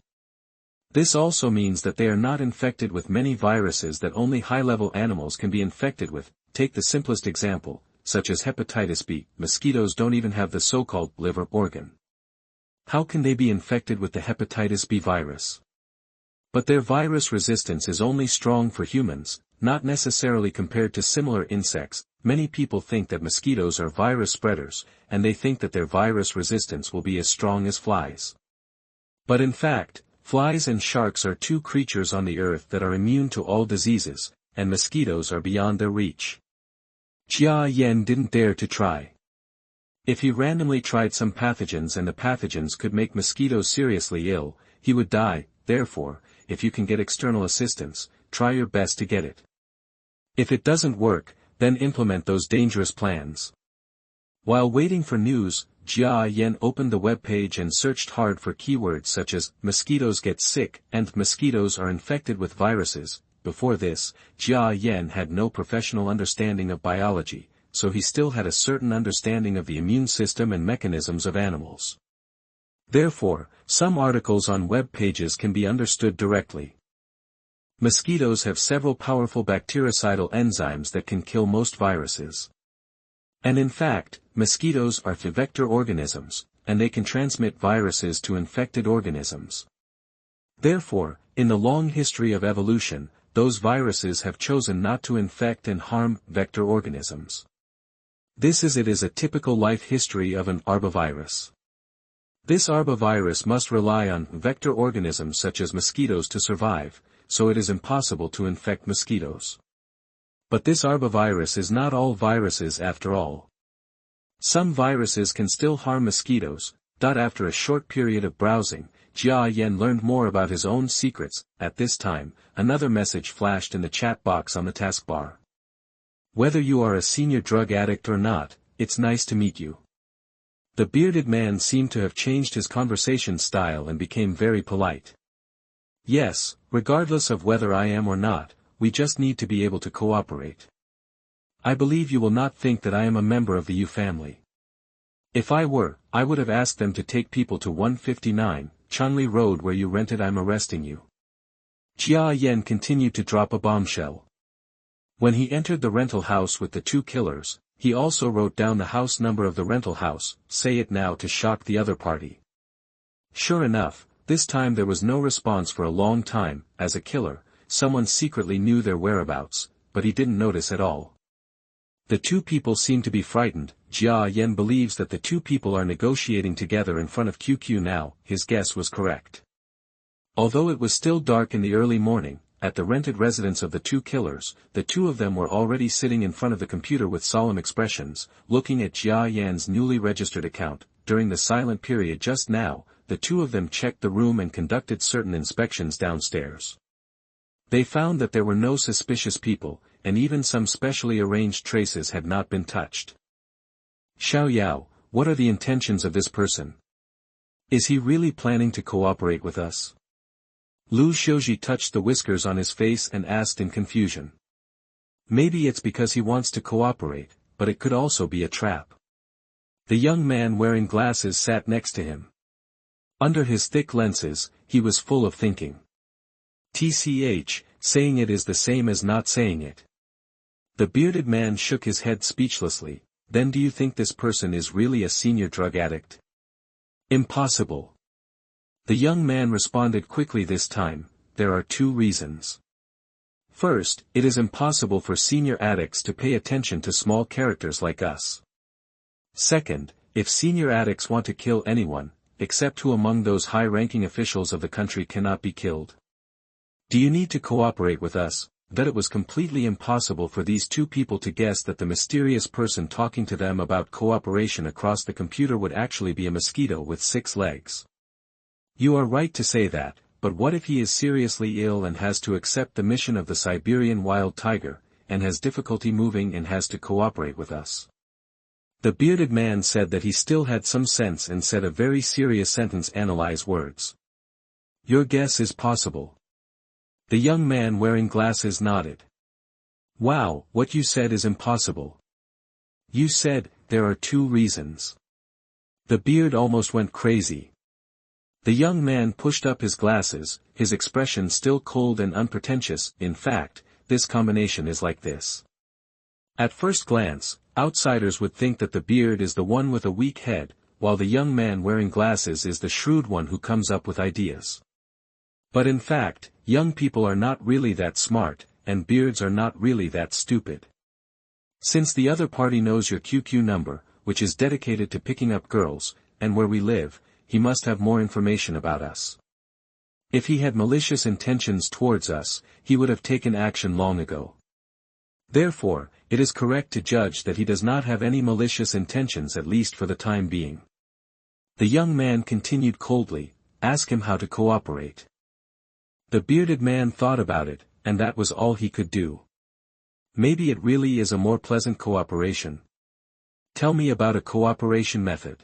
This also means that they are not infected with many viruses that only high-level animals can be infected with. Take the simplest example, such as hepatitis B. Mosquitoes don't even have the so-called liver organ. How can they be infected with the hepatitis B virus? But their virus resistance is only strong for humans, not necessarily compared to similar insects. Many people think that mosquitoes are virus spreaders, and they think that their virus resistance will be as strong as flies. But in fact, flies and sharks are 2 creatures on the earth that are immune to all diseases, and mosquitoes are beyond their reach. Jia Yan didn't dare to try. If he randomly tried some pathogens and the pathogens could make mosquitoes seriously ill, he would die. Therefore, if you can get external assistance, try your best to get it. If it doesn't work, then implement those dangerous plans. While waiting for news, Jia Yan opened the web page and searched hard for keywords such as mosquitoes get sick and mosquitoes are infected with viruses. Before this, Jia Yan had no professional understanding of biology, so he still had a certain understanding of the immune system and mechanisms of animals. Therefore, some articles on web pages can be understood directly. Mosquitoes have several powerful bactericidal enzymes that can kill most viruses. And in fact, mosquitoes are vector organisms, and they can transmit viruses to infected organisms. Therefore, in the long history of evolution, those viruses have chosen not to infect and harm vector organisms. This is a typical life history of an arbovirus. This arbovirus must rely on vector organisms such as mosquitoes to survive, so it is impossible to infect mosquitoes. But this arbovirus is not all viruses after all. Some viruses can still harm mosquitoes. After a short period of browsing, Jia Yan learned more about his own secrets. At this time, another message flashed in the chat box on the taskbar. Whether you are a senior drug addict or not, it's nice to meet you. The bearded man seemed to have changed his conversation style and became very polite. Yes, regardless of whether I am or not, we just need to be able to cooperate. I believe you will not think that I am a member of the U family. If I were, I would have asked them to take people to 159, Chunli Road where you rented. I'm arresting you. Jia Yan continued to drop a bombshell. When he entered the rental house with the two killers, he also wrote down the house number of the rental house. Say it now to shock the other party. Sure enough, this time there was no response for a long time. As a killer, someone secretly knew their whereabouts, but he didn't notice at all. The two people seem to be frightened. Jia Yan believes that the two people are negotiating together in front of QQ now. His guess was correct. Although it was still dark in the early morning, at the rented residence of the two killers, the two of them were already sitting in front of the computer with solemn expressions, looking at Jia Yan's newly registered account. During the silent period just now, the two of them checked the room and conducted certain inspections downstairs. They found that there were no suspicious people, and even some specially arranged traces had not been touched. Xiao Yao, what are the intentions of this person? Is he really planning to cooperate with us? Lu Xiuji touched the whiskers on his face and asked in confusion. Maybe it's because he wants to cooperate, but it could also be a trap. The young man wearing glasses sat next to him. Under his thick lenses, he was full of thinking. TCH, saying it is the same as not saying it. The bearded man shook his head speechlessly. Then do you think this person is really a senior drug addict? Impossible. The young man responded quickly this time. There are two reasons. First, it is impossible for senior addicts to pay attention to small characters like us. Second, if senior addicts want to kill anyone, except who among those high-ranking officials of the country cannot be killed? Do you need to cooperate with us? That it was completely impossible for these two people to guess that the mysterious person talking to them about cooperation across the computer would actually be a mosquito with 6 legs. You are right to say that, but what if he is seriously ill and has to accept the mission of the Siberian wild tiger, and has difficulty moving and has to cooperate with us? The bearded man said that he still had some sense and said a very serious sentence. Analyze words. Your guess is possible. The young man wearing glasses nodded. Wow, what you said is impossible. You said, there are two reasons. The beard almost went crazy. The young man pushed up his glasses, his expression still cold and unpretentious. In fact, this combination is like this. At first glance, outsiders would think that the beard is the one with a weak head, while the young man wearing glasses is the shrewd one who comes up with ideas. But in fact, young people are not really that smart, and beards are not really that stupid. Since the other party knows your QQ number, which is dedicated to picking up girls, and where we live, he must have more information about us. If he had malicious intentions towards us, he would have taken action long ago. Therefore, it is correct to judge that he does not have any malicious intentions, at least for the time being. The young man continued coldly, "Ask him how to cooperate." The bearded man thought about it, and that was all he could do. "Maybe it really is a more pleasant cooperation. Tell me about a cooperation method."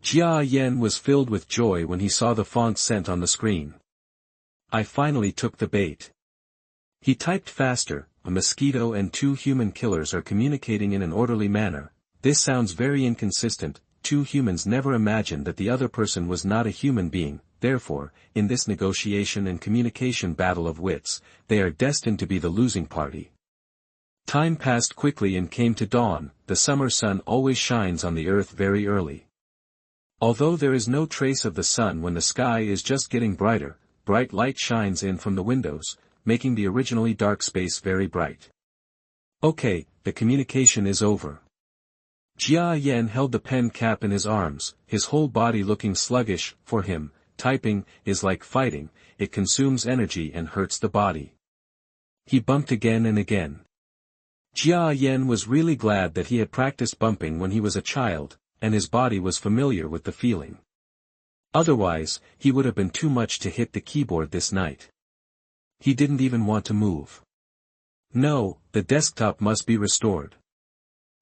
Jia Yan was filled with joy when he saw the font sent on the screen. "I finally took the bait." He typed faster. "A mosquito and 2 human killers are communicating in an orderly manner. This sounds very inconsistent. 2 humans never imagined that the other person was not a human being, therefore, in this negotiation and communication battle of wits, they are destined to be the losing party." Time passed quickly and came to dawn. The summer sun always shines on the earth very early. Although there is no trace of the sun when the sky is just getting brighter, bright light shines in from the windows, making the originally dark space very bright. Okay, the communication is over. Jia Yan held the pen cap in his arms, his whole body looking sluggish. For him, typing is like fighting, it consumes energy and hurts the body. He bumped again and again. Jia Yan was really glad that he had practiced bumping when he was a child, and his body was familiar with the feeling. Otherwise, he would have been too much to hit the keyboard this night. He didn't even want to move. No, the desktop must be restored.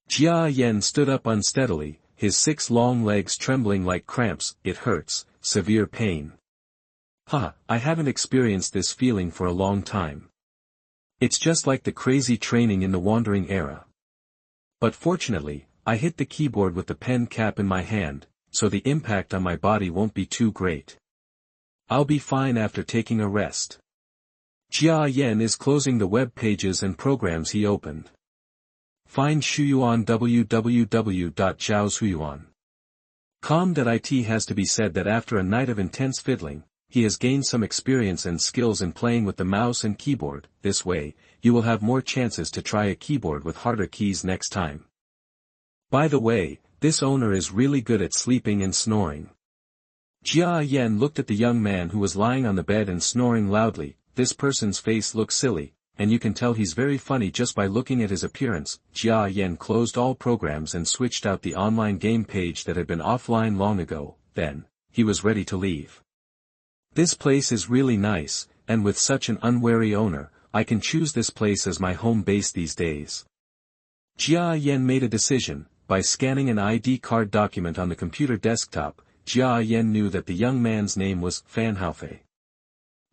Jia Yan stood up unsteadily, his 6 long legs trembling like cramps. "It hurts, severe pain." I haven't experienced this feeling for a long time. It's just like the crazy training in the wandering era. But fortunately, I hit the keyboard with the pen cap in my hand, so the impact on my body won't be too great. I'll be fine after taking a rest. Jia Yan is closing the web pages and programs he opened. Find Shuyuan www.zhaoshuyuan.com.it. Has to be said that after a night of intense fiddling, he has gained some experience and skills in playing with the mouse and keyboard. This way, you will have more chances to try a keyboard with harder keys next time. By the way, this owner is really good at sleeping and snoring. Jia Yan looked at the young man who was lying on the bed and snoring loudly. This person's face looks silly, and you can tell he's very funny just by looking at his appearance. Jia Yan closed all programs and switched out the online game page that had been offline long ago. Then, he was ready to leave. This place is really nice, and with such an unwary owner, I can choose this place as my home base these days. Jia Yan made a decision. By scanning an ID card document on the computer desktop, Jia Yan knew that the young man's name was Fan Haofei.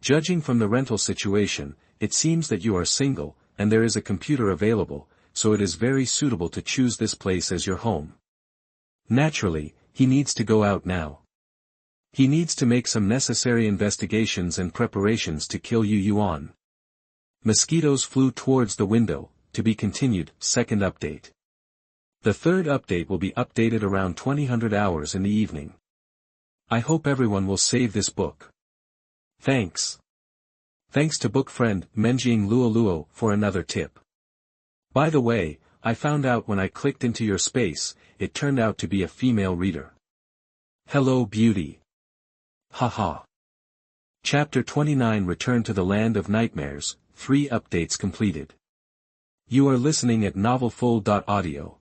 Judging from the rental situation, it seems that you are single, and there is a computer available, so it is very suitable to choose this place as your home. Naturally, he needs to go out now. He needs to make some necessary investigations and preparations to kill Yu Yuan. Mosquitoes flew towards the window. To be continued. Second update. The third update will be updated around 2000 hours in the evening. I hope everyone will save this book. Thanks. Thanks to book friend Menjing Luoluo for another tip. By the way, I found out when I clicked into your space, it turned out to be a female reader. Hello beauty. Haha. Chapter 29. Return to the Land of Nightmares. 3 updates completed. You are listening at novelfull.audio.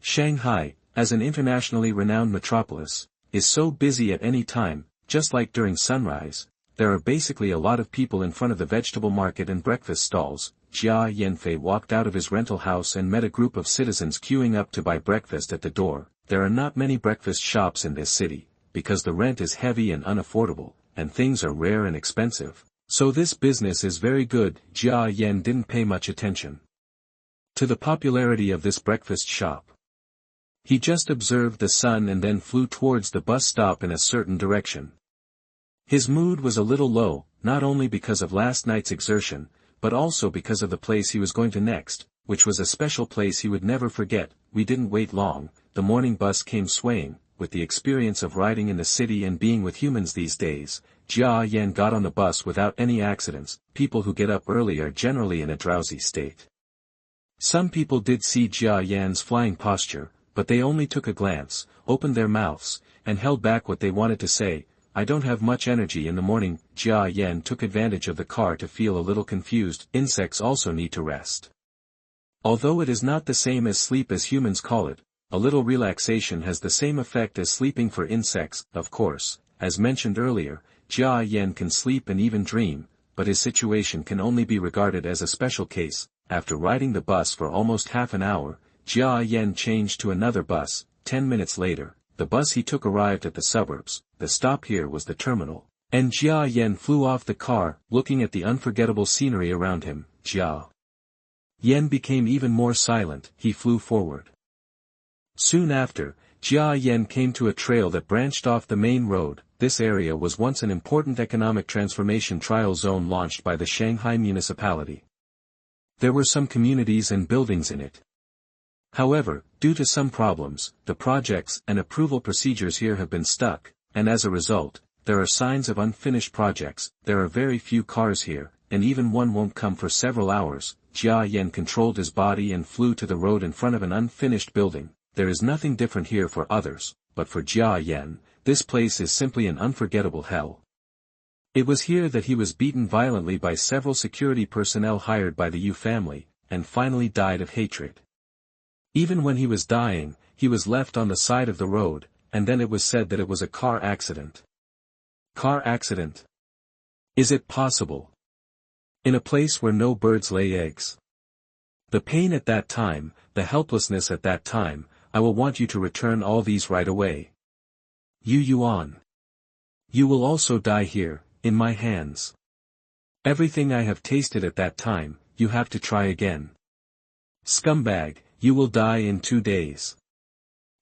Shanghai, as an internationally renowned metropolis, is so busy at any time. Just like during sunrise, there are basically a lot of people in front of the vegetable market and breakfast stalls. Jia Yanfei walked out of his rental house and met a group of citizens queuing up to buy breakfast at the door. There are not many breakfast shops in this city, because the rent is heavy and unaffordable, and things are rare and expensive. So this business is very good. Jia Yan didn't pay much attention to the popularity of this breakfast shop. He just observed the sun and then flew towards the bus stop in a certain direction. His mood was a little low, not only because of last night's exertion, but also because of the place he was going to next, which was a special place he would never forget. We didn't wait long, the morning bus came swaying. With the experience of riding in the city and being with humans these days, Jia Yan got on the bus without any accidents. People who get up early are generally in a drowsy state. Some people did see Jia Yan's flying posture, but they only took a glance, opened their mouths, and held back what they wanted to say. I don't have much energy in the morning. Jia Yan took advantage of the car to feel a little confused. Insects also need to rest. Although it is not the same as sleep as humans call it, a little relaxation has the same effect as sleeping for insects. Of course, as mentioned earlier, Jia Yan can sleep and even dream, but his situation can only be regarded as a special case. After riding the bus for almost half an hour, Jia Yan changed to another bus. 10 minutes later, the bus he took arrived at the suburbs. The stop here was the terminal, and Jia Yan flew off the car, looking at the unforgettable scenery around him. Jia Yan became even more silent. He flew forward. Soon after, Jia Yan came to a trail that branched off the main road. This area was once an important economic transformation trial zone launched by the Shanghai municipality. There were some communities and buildings in it. However, due to some problems, the projects and approval procedures here have been stuck, and as a result, there are signs of unfinished projects. There are very few cars here, and even one won't come for several hours. Jia Yan controlled his body and flew to the road in front of an unfinished building. There is nothing different here for others, but for Jia Yan, this place is simply an unforgettable hell. It was here that he was beaten violently by several security personnel hired by the Yu family, and finally died of hatred. Even when he was dying, he was left on the side of the road, and then it was said that it was a car accident. Car accident? Is it possible? In a place where no birds lay eggs. The pain at that time, the helplessness at that time, I will want you to return all these right away. Yu Yuan. You will also die here, in my hands. Everything I have tasted at that time, you have to try again. Scumbag, you will die in 2 days.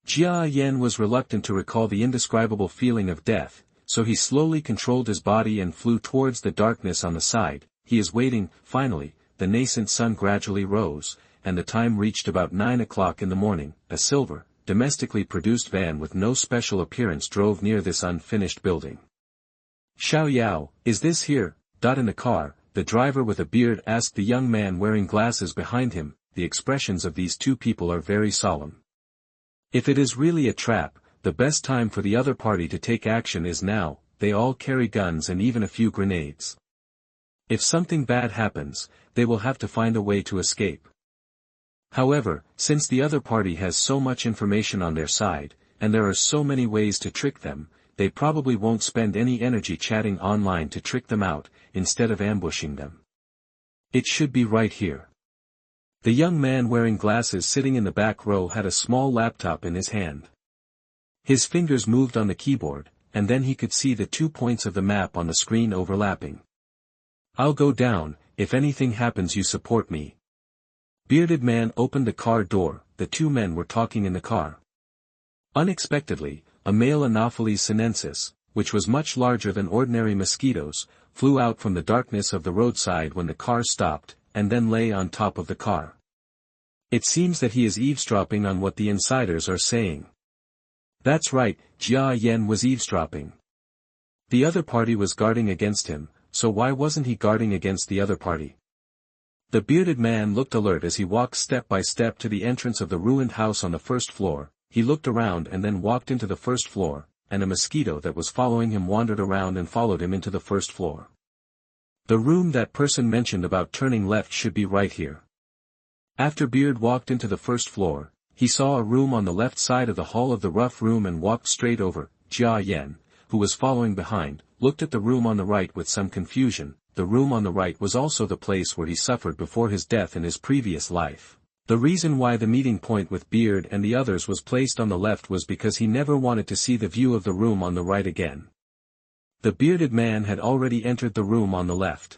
Jia Yan was reluctant to recall the indescribable feeling of death, so he slowly controlled his body and flew towards the darkness on the side. He is waiting. Finally, the nascent sun gradually rose, and the time reached about 9 o'clock in the morning. A silver, domestically produced van with no special appearance drove near this unfinished building. Xiao Yao, is this here? In the car, the driver with a beard asked the young man wearing glasses behind him. The expressions of these two people are very solemn. If it is really a trap, the best time for the other party to take action is now. They all carry guns and even a few grenades. If something bad happens, they will have to find a way to escape. However, since the other party has so much information on their side, and there are so many ways to trick them, they probably won't spend any energy chatting online to trick them out, instead of ambushing them. It should be right here. The young man wearing glasses sitting in the back row had a small laptop in his hand. His fingers moved on the keyboard, and then he could see the 2 points of the map on the screen overlapping. I'll go down. If anything happens, you support me. Bearded man opened the car door. The two men were talking in the car. Unexpectedly, a male Anopheles sinensis, which was much larger than ordinary mosquitoes, flew out from the darkness of the roadside when the car stopped, and then lay on top of the car. It seems that he is eavesdropping on what the insiders are saying. That's right, Jia Yan was eavesdropping. The other party was guarding against him, so why wasn't he guarding against the other party? The bearded man looked alert as he walked step by step to the entrance of the ruined house on the first floor. He looked around and then walked into the first floor, and a mosquito that was following him wandered around and followed him into the first floor. The room that person mentioned about turning left should be right here. After Beard walked into the first floor, he saw a room on the left side of the hall of the rough room and walked straight over. Jia Yan, who was following behind, looked at the room on the right with some confusion. The room on the right was also the place where he suffered before his death in his previous life. The reason why the meeting point with Beard and the others was placed on the left was because he never wanted to see the view of the room on the right again. The bearded man had already entered the room on the left.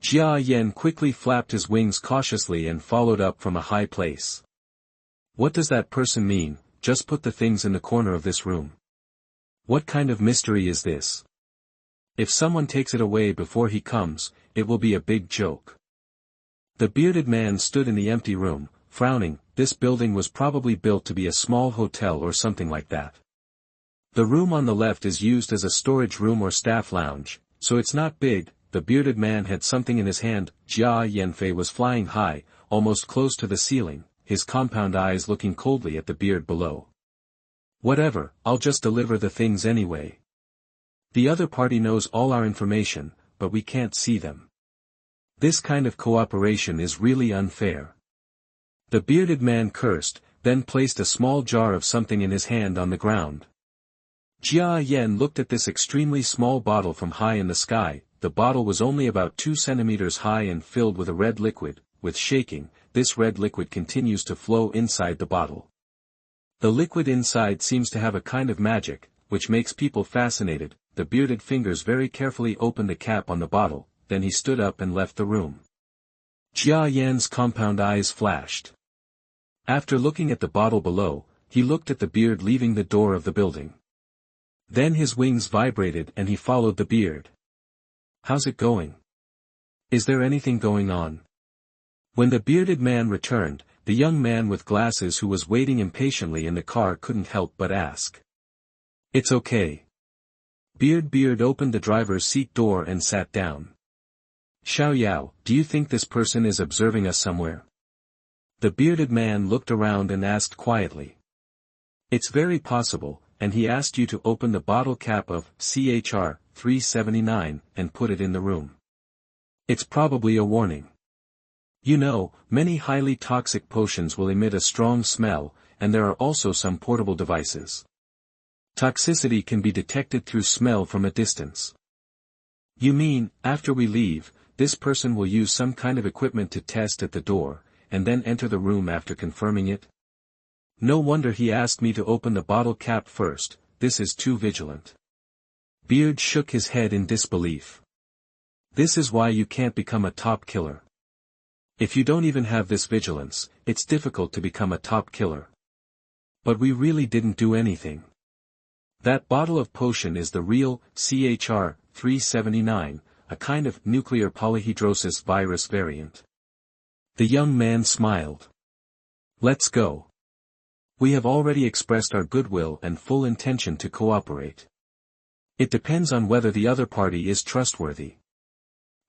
Jia Yan quickly flapped his wings cautiously and followed up from a high place. What does that person mean? Just put the things in the corner of this room. What kind of mystery is this? If someone takes it away before he comes, it will be a big joke. The bearded man stood in the empty room, frowning. This building was probably built to be a small hotel or something like that. The room on the left is used as a storage room or staff lounge, so it's not big. The bearded man had something in his hand. Jia Yanfei was flying high, almost close to the ceiling, his compound eyes looking coldly at the beard below. Whatever, I'll just deliver the things anyway. The other party knows all our information, but we can't see them. This kind of cooperation is really unfair. The bearded man cursed, then placed a small jar of something in his hand on the ground. Jia Yan looked at this extremely small bottle from high in the sky. The bottle was only about 2 centimeters high and filled with a red liquid. With shaking, this red liquid continues to flow inside the bottle. The liquid inside seems to have a kind of magic, which makes people fascinated. The bearded fingers very carefully opened the cap on the bottle, then he stood up and left the room. Jia Yan's compound eyes flashed. After looking at the bottle below, he looked at the beard leaving the door of the building. Then his wings vibrated and he followed the beard. How's it going? Is there anything going on? When the bearded man returned, the young man with glasses who was waiting impatiently in the car couldn't help but ask. It's okay. Beard opened the driver's seat door and sat down. Xiao Yao, do you think this person is observing us somewhere? The bearded man looked around and asked quietly. It's very possible, and he asked you to open the bottle cap of CHR 379 and put it in the room. It's probably a warning. You know, many highly toxic potions will emit a strong smell, and there are also some portable devices. Toxicity can be detected through smell from a distance. You mean, after we leave, this person will use some kind of equipment to test at the door, and then enter the room after confirming it? No wonder he asked me to open the bottle cap first. This is too vigilant. Beard shook his head in disbelief. This is why you can't become a top killer. If you don't even have this vigilance, it's difficult to become a top killer. But we really didn't do anything. That bottle of potion is the real CHR 379, a kind of nuclear polyhedrosis virus variant. The young man smiled. Let's go. We have already expressed our goodwill and full intention to cooperate. It depends on whether the other party is trustworthy.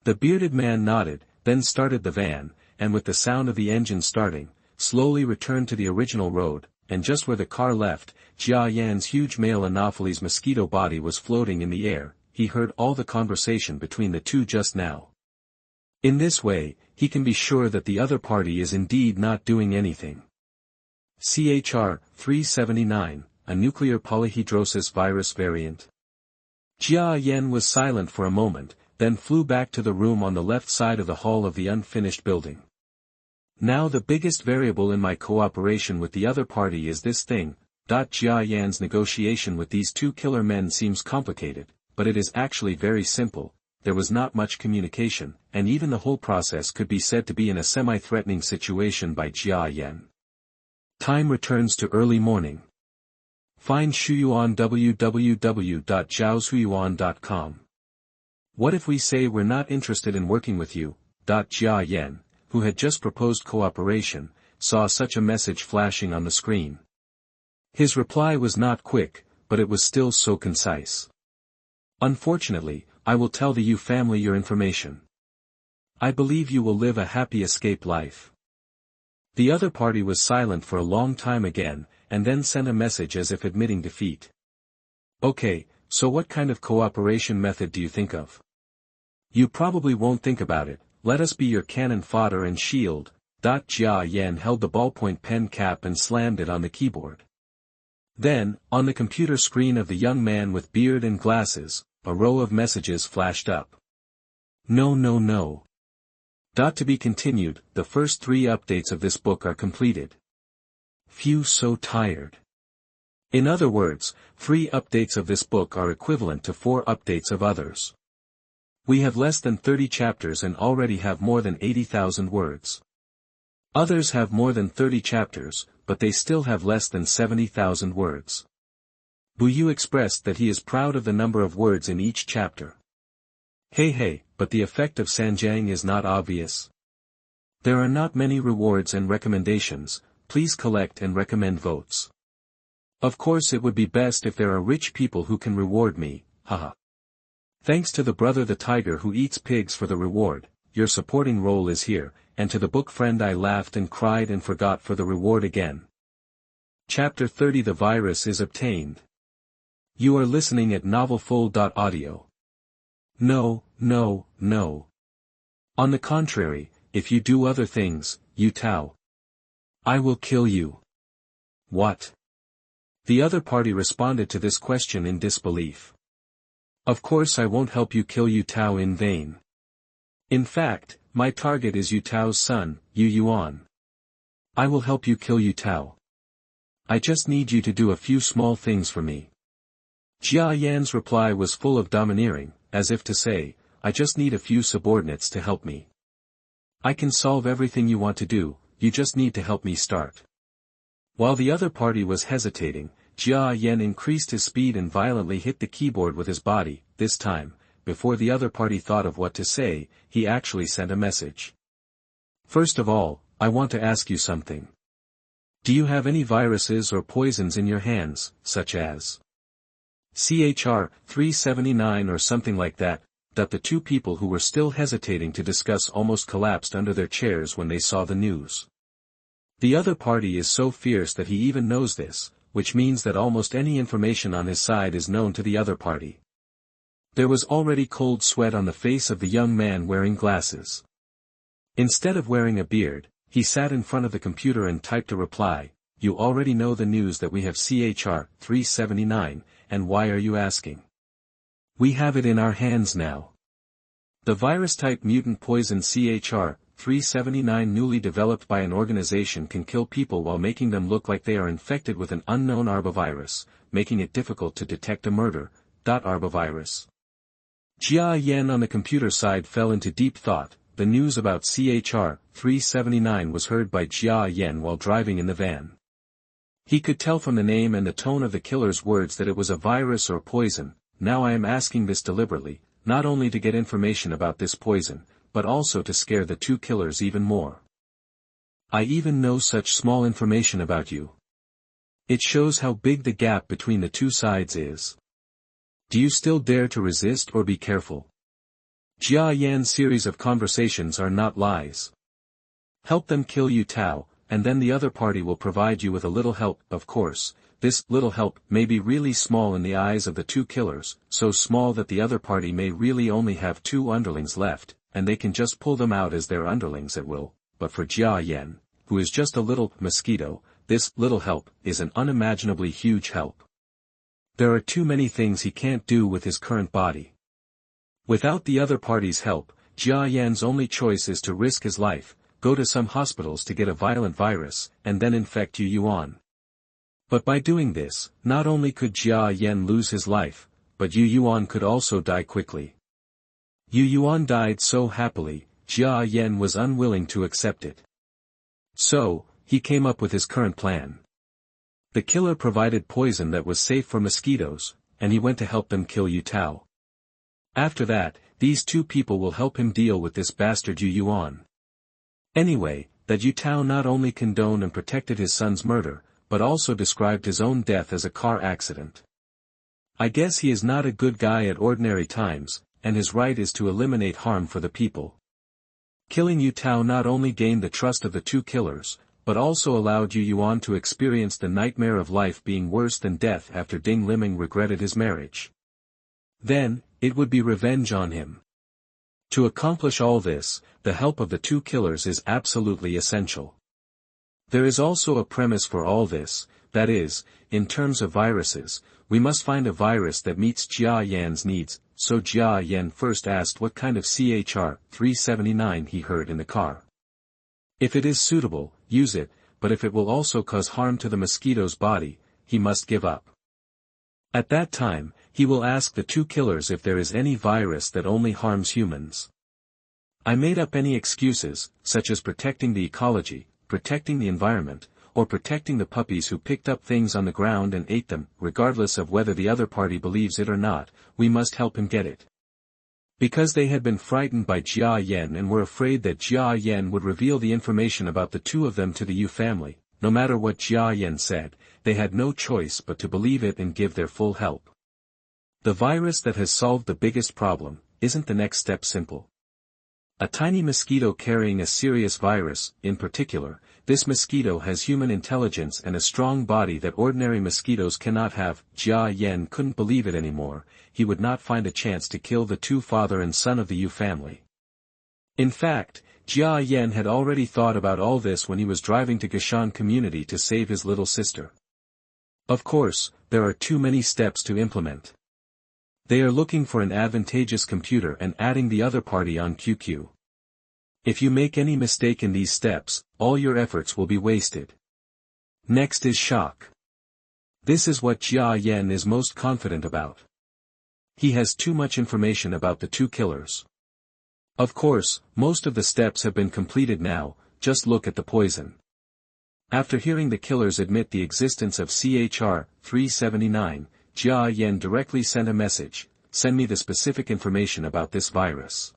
The bearded man nodded, then started the van, and with the sound of the engine starting, slowly returned to the original road, and just where the car left, Jia Yan's huge MaleProtagonist's mosquito body was floating in the air. He heard all the conversation between the two just now. In this way, he can be sure that the other party is indeed not doing anything. CHR 379, a nuclear polyhedrosis virus variant. Jia Yan was silent for a moment, then flew back to the room on the left side of the hall of the unfinished building. Now the biggest variable in my cooperation with the other party is this thing. Jia Yan's negotiation with these two killer men seems complicated, but it is actually very simple. There was not much communication, and even the whole process could be said to be in a semi-threatening situation by Jia Yan. Time returns to early morning. Find Shuyu on www.zhaoshuyuan.com. What if we say we're not interested in working with you? Jia Yan, who had just proposed cooperation, saw such a message flashing on the screen. His reply was not quick, but it was still so concise. Unfortunately, I will tell the Yu family your information. I believe you will live a happy escape life. The other party was silent for a long time again, and then sent a message as if admitting defeat. Okay, so what kind of cooperation method do you think of? You probably won't think about it. Let us be your cannon fodder and shield. Jia Yan held the ballpoint pen cap and slammed it on the keyboard. Then, on the computer screen of the young man with beard and glasses, a row of messages flashed up. No. To be continued. The first 3 updates of this book are completed. Phew, so tired. In other words, 3 updates of this book are equivalent to 4 updates of others. We have less than 30 chapters and already have more than 80,000 words. Others have more than 30 chapters, but they still have less than 70,000 words. Bu Yu expressed that he is proud of the number of words in each chapter. Hey, but the effect of Sanjiang is not obvious. There are not many rewards and recommendations. Please collect and recommend votes. Of course it would be best if there are rich people who can reward me, haha. Thanks to the brother the tiger who eats pigs for the reward, your supporting role is here, and to the book friend I laughed and cried and forgot for the reward again. Chapter 30 The virus is obtained. You are listening at novelfull.audio. No. On the contrary, if you do other things, you Tao. I will kill you. What? The other party responded to this question in disbelief. Of course I won't help you kill Yu Tao in vain. In fact, my target is Yu Tao's son, Yu Yuan. I will help you kill Yu Tao. I just need you to do a few small things for me. Jia Yan's reply was full of domineering, as if to say, I just need a few subordinates to help me. I can solve everything you want to do, you just need to help me start. While the other party was hesitating, Jia Yan increased his speed and violently hit the keyboard with his body. This time, before the other party thought of what to say, he actually sent a message. First of all, I want to ask you something. Do you have any viruses or poisons in your hands, such as CHR 379 or something like that? That the two people who were still hesitating to discuss almost collapsed under their chairs when they saw the news. The other party is so fierce that he even knows this, which means that almost any information on his side is known to the other party. There was already cold sweat on the face of the young man wearing glasses. Instead of wearing a beard, he sat in front of the computer and typed a reply. You already know the news that we have CHR 379, and why are you asking? We have it in our hands now. The virus-type mutant poison CHR 379 newly developed by an organization can kill people while making them look like they are infected with an unknown arbovirus, making it difficult to detect a murder. Arbovirus. Jia Yan on the computer side fell into deep thought. The news about CHR 379 was heard by Jia Yan while driving in the van. He could tell from the name and the tone of the killer's words that it was a virus or poison. Now I am asking this deliberately, not only to get information about this poison, but also to scare the two killers even more. I even know such small information about you. It shows how big the gap between the two sides is. Do you still dare to resist or be careful? Jia Yan's series of conversations are not lies. Help them kill Yu Tao, and then the other party will provide you with a little help. Of course, this little help may be really small in the eyes of the two killers, so small that the other party may really only have two underlings left, and they can just pull them out as their underlings at will. But for Jia Yan, who is just a little mosquito, this little help is an unimaginably huge help. There are too many things he can't do with his current body. Without the other party's help, Jia Yan's only choice is to risk his life, go to some hospitals to get a violent virus, and then infect Yu Yuan. But by doing this, not only could Jia Yan lose his life, but Yu Yuan could also die quickly. Yu Yuan died so happily, Jia Yan was unwilling to accept it. So, he came up with his current plan. The killer provided poison that was safe for mosquitoes, and he went to help them kill Yu Tao. After that, these two people will help him deal with this bastard Yu Yuan. Anyway, that Yu Tao not only condoned and protected his son's murder, but also described his own death as a car accident. I guess he is not a good guy at ordinary times, and his right is to eliminate harm for the people. Killing Yu Tao not only gained the trust of the two killers, but also allowed Yu Yuan to experience the nightmare of life being worse than death after Ding Liming regretted his marriage. Then, it would be revenge on him. To accomplish all this, the help of the two killers is absolutely essential. There is also a premise for all this, that is, in terms of viruses, we must find a virus that meets Jia Yan's needs, so Jia Yan first asked what kind of CHR 379 he heard in the car. If it is suitable, use it, but if it will also cause harm to the mosquito's body, he must give up. At that time, he will ask the two killers if there is any virus that only harms humans. I made up any excuses, such as protecting the ecology, protecting the environment, or protecting the puppies who picked up things on the ground and ate them. Regardless of whether the other party believes it or not, we must help him get it. Because they had been frightened by Jia Yan and were afraid that Jia Yan would reveal the information about the two of them to the Yu family, no matter what Jia Yan said, they had no choice but to believe it and give their full help. The virus that has solved the biggest problem, isn't the next step simple? A tiny mosquito carrying a serious virus. In particular, this mosquito has human intelligence and a strong body that ordinary mosquitoes cannot have. Jia Yan couldn't believe it anymore, he would not find a chance to kill the two father and son of the Yu family. In fact, Jia Yan had already thought about all this when he was driving to Gashan community to save his little sister. Of course, there are too many steps to implement. They are looking for an advantageous computer and adding the other party on QQ. If you make any mistake in these steps, all your efforts will be wasted. Next is shock. This is what Jia Yan is most confident about. He has too much information about the two killers. Of course, most of the steps have been completed now, just look at the poison. After hearing the killers admit the existence of CHR-379, Jia Yan directly sent a message, "Send me the specific information about this virus."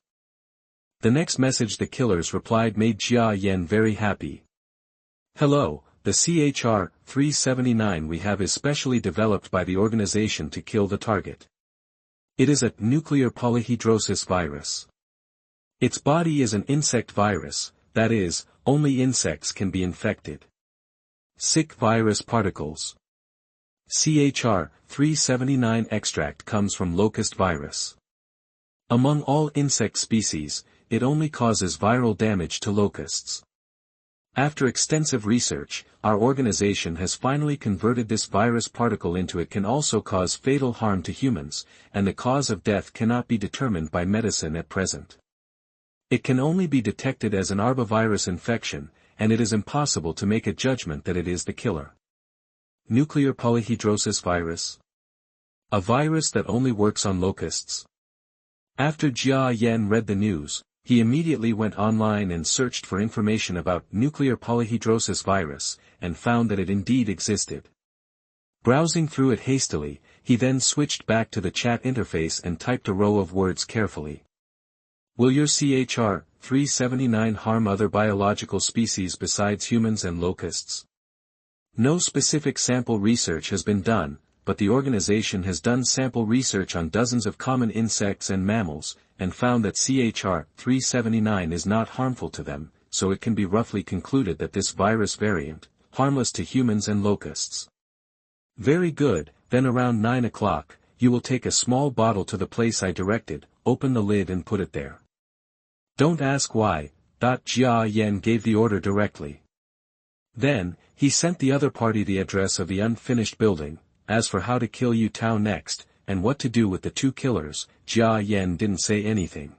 The next message the killers replied made Jia Yan very happy. "Hello, the CHR-379 we have is specially developed by the organization to kill the target. It is a nuclear polyhedrosis virus. Its body is an insect virus, that is, only insects can be infected. Sick virus particles. CHR-379 extract comes from locust virus. Among all insect species, it only causes viral damage to locusts. After extensive research, our organization has finally converted this virus particle into it can also cause fatal harm to humans, and the cause of death cannot be determined by medicine at present. It can only be detected as an arbovirus infection, and it is impossible to make a judgment that it is the killer. Nuclear polyhedrosis virus? A virus that only works on locusts. After Jia Yan read the news, he immediately went online and searched for information about nuclear polyhedrosis virus, and found that it indeed existed. Browsing through it hastily, he then switched back to the chat interface and typed a row of words carefully. Will your CHR-379 harm other biological species besides humans and locusts? No specific sample research has been done, but the organization has done sample research on dozens of common insects and mammals, and found that CHR-379 is not harmful to them, so it can be roughly concluded that this virus variant, harmless to humans and locusts. Very good, then around 9 o'clock, you will take a small bottle to the place I directed, open the lid and put it there. Don't ask why. Jia Yan gave the order directly. Then, he sent the other party the address of the unfinished building. As for how to kill Yu Tao next, and what to do with the two killers, Jia Yan didn't say anything.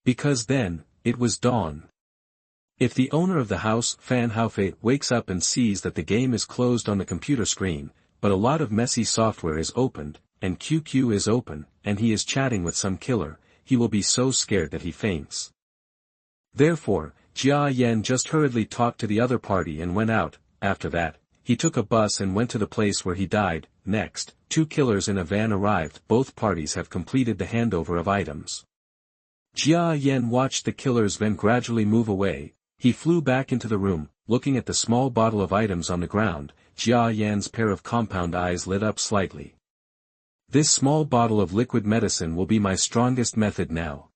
Because then, it was dawn. If the owner of the house, Fan Haofei, wakes up and sees that the game is closed on the computer screen, but a lot of messy software is opened, and QQ is open, and he is chatting with some killer, he will be so scared that he faints. Therefore, Jia Yan just hurriedly talked to the other party and went out. After that, he took a bus and went to the place where he died. Next, two killers in a van arrived. Both parties have completed the handover of items. Jia Yan watched the killer's van gradually move away. He flew back into the room, looking at the small bottle of items on the ground. Jia Yan's pair of compound eyes lit up slightly. This small bottle of liquid medicine will be my strongest method now.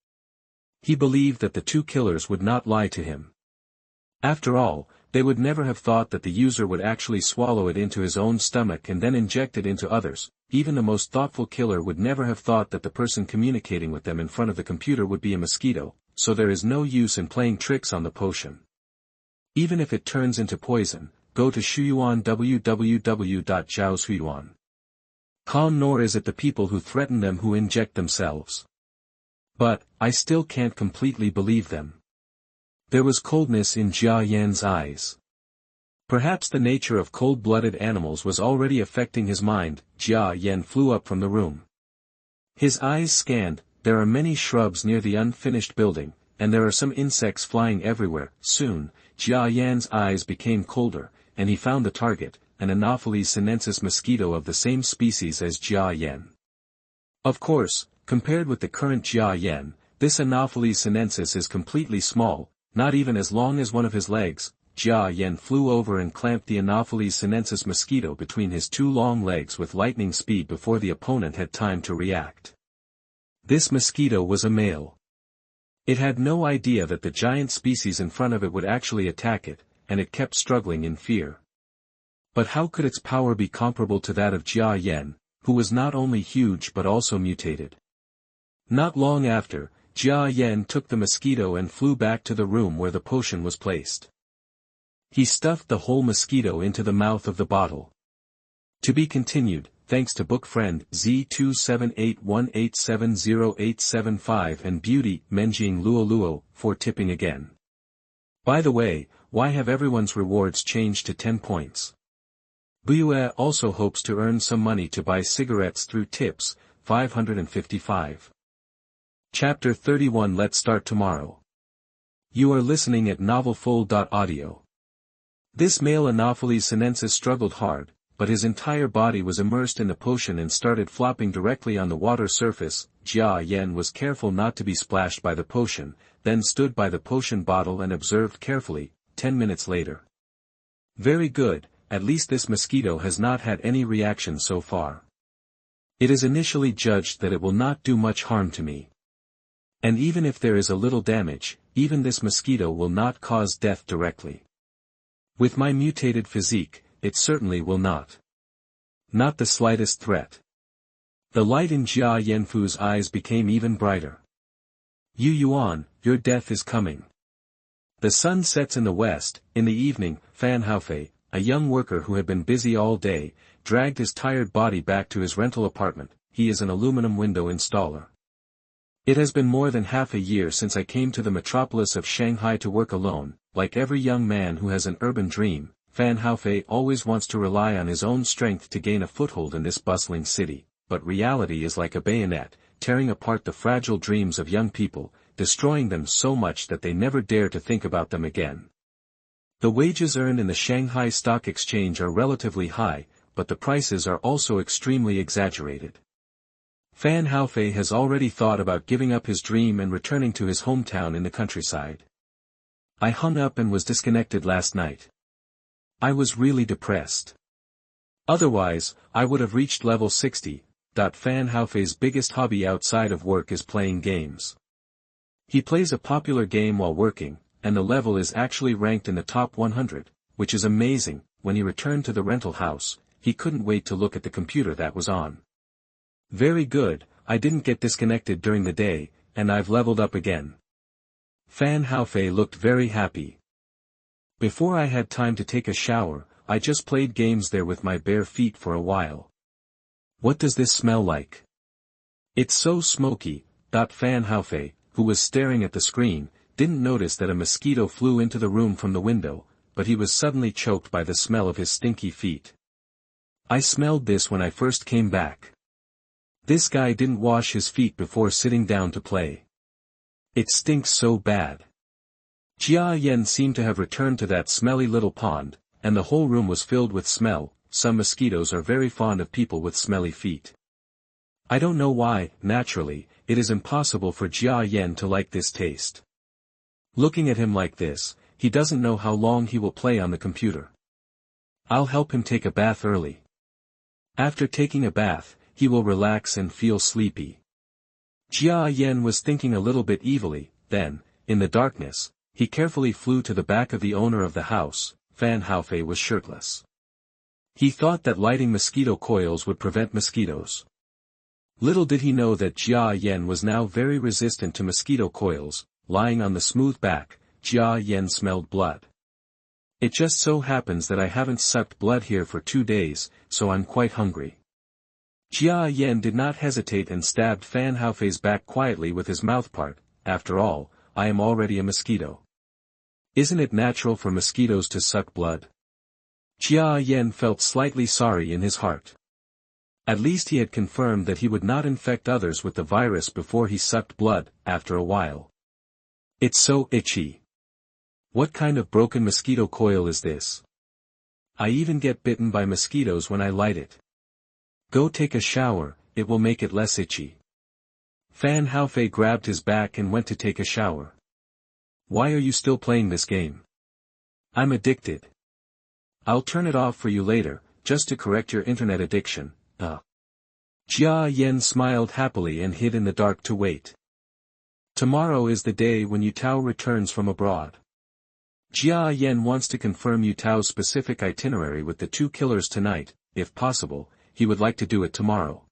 He believed that the two killers would not lie to him. After all, they would never have thought that the user would actually swallow it into his own stomach and then inject it into others. Even the most thoughtful killer would never have thought that the person communicating with them in front of the computer would be a mosquito, so there is no use in playing tricks on the potion. Even if it turns into poison, go to Shuyuan www.zhaoshuyuan.com. Nor is it the people who threaten them who inject themselves. But, I still can't completely believe them. There was coldness in Jia Yan's eyes. Perhaps the nature of cold-blooded animals was already affecting his mind. Jia Yan flew up from the room. His eyes scanned. There are many shrubs near the unfinished building, and there are some insects flying everywhere. Soon, Jia Yan's eyes became colder, and he found the target, an Anopheles sinensis mosquito of the same species as Jia Yan. Of course, compared with the current Jia Yan, this Anopheles sinensis is completely small, not even as long as one of his legs. Jia Yan flew over and clamped the Anopheles sinensis mosquito between his two long legs with lightning speed before the opponent had time to react. This mosquito was a male. It had no idea that the giant species in front of it would actually attack it, and it kept struggling in fear. But how could its power be comparable to that of Jia Yan, who was not only huge but also mutated? Not long after, Jia Yan took the mosquito and flew back to the room where the potion was placed. He stuffed the whole mosquito into the mouth of the bottle. To be continued, thanks to book friend Z278187085 and beauty Menjing Luoluo for tipping again. By the way, why have everyone's rewards changed to 10 points? Bue also hopes to earn some money to buy cigarettes through tips, 555. Chapter 31. Let's start tomorrow. You are listening at novelfull.audio. This male Anopheles sinensis struggled hard, but his entire body was immersed in the potion and started flopping directly on the water surface. Jia Yan was careful not to be splashed by the potion, then stood by the potion bottle and observed carefully. 10 minutes later. Very good, at least this mosquito has not had any reaction so far. It is initially judged that it will not do much harm to me. And even if there is a little damage, even this mosquito will not cause death directly. With my mutated physique, it certainly will not. Not the slightest threat. The light in Jia Yanfu's eyes became even brighter. Yu Yuan, your death is coming. The sun sets in the west. In the evening, Fan Haofei, a young worker who had been busy all day, dragged his tired body back to his rental apartment. He is an aluminum window installer. It has been more than half a year since I came to the metropolis of Shanghai to work alone. Like every young man who has an urban dream, Fan Haofei always wants to rely on his own strength to gain a foothold in this bustling city, but reality is like a bayonet, tearing apart the fragile dreams of young people, destroying them so much that they never dare to think about them again. The wages earned in the Shanghai Stock Exchange are relatively high, but the prices are also extremely exaggerated. Fan Haofei has already thought about giving up his dream and returning to his hometown in the countryside. I hung up and was disconnected last night. I was really depressed. Otherwise, I would have reached level 60. Fan Haofei's biggest hobby outside of work is playing games. He plays a popular game while working, and the level is actually ranked in the top 100, which is amazing. When he returned to the rental house, he couldn't wait to look at the computer that was on. Very good, I didn't get disconnected during the day, and I've leveled up again. Fan Haofei looked very happy. Before I had time to take a shower, I just played games there with my bare feet for a while. What does this smell like? It's so smoky. Fan Haofei, who was staring at the screen, didn't notice that a mosquito flew into the room from the window, but he was suddenly choked by the smell of his stinky feet. I smelled this when I first came back. This guy didn't wash his feet before sitting down to play. It stinks so bad. Jia Yan seemed to have returned to that smelly little pond, and the whole room was filled with smell. Some mosquitoes are very fond of people with smelly feet. I don't know why. Naturally, it is impossible for Jia Yan to like this taste. Looking at him like this, he doesn't know how long he will play on the computer. I'll help him take a bath early. After taking a bath, he will relax and feel sleepy. Jia Yan was thinking a little bit evilly. Then, in the darkness, he carefully flew to the back of the owner of the house. Fan Haofei was shirtless. He thought that lighting mosquito coils would prevent mosquitoes. Little did he know that Jia Yan was now very resistant to mosquito coils. Lying on the smooth back, Jia Yan smelled blood. It just so happens that I haven't sucked blood here for 2 days, so I'm quite hungry. Jia Yan did not hesitate and stabbed Fan Haofei's back quietly with his mouthpart. After all, I am already a mosquito. Isn't it natural for mosquitoes to suck blood? Jia Yan felt slightly sorry in his heart. At least he had confirmed that he would not infect others with the virus before he sucked blood. After a while. It's so itchy. What kind of broken mosquito coil is this? I even get bitten by mosquitoes when I light it. Go take a shower, it will make it less itchy. Fan Haofei grabbed his back and went to take a shower. Why are you still playing this game? I'm addicted. I'll turn it off for you later, just to correct your internet addiction. Jia Yan smiled happily and hid in the dark to wait. Tomorrow is the day when Yutao returns from abroad. Jia Yan wants to confirm Yutao's specific itinerary with the 2 killers tonight. If possible, he would like to do it tomorrow.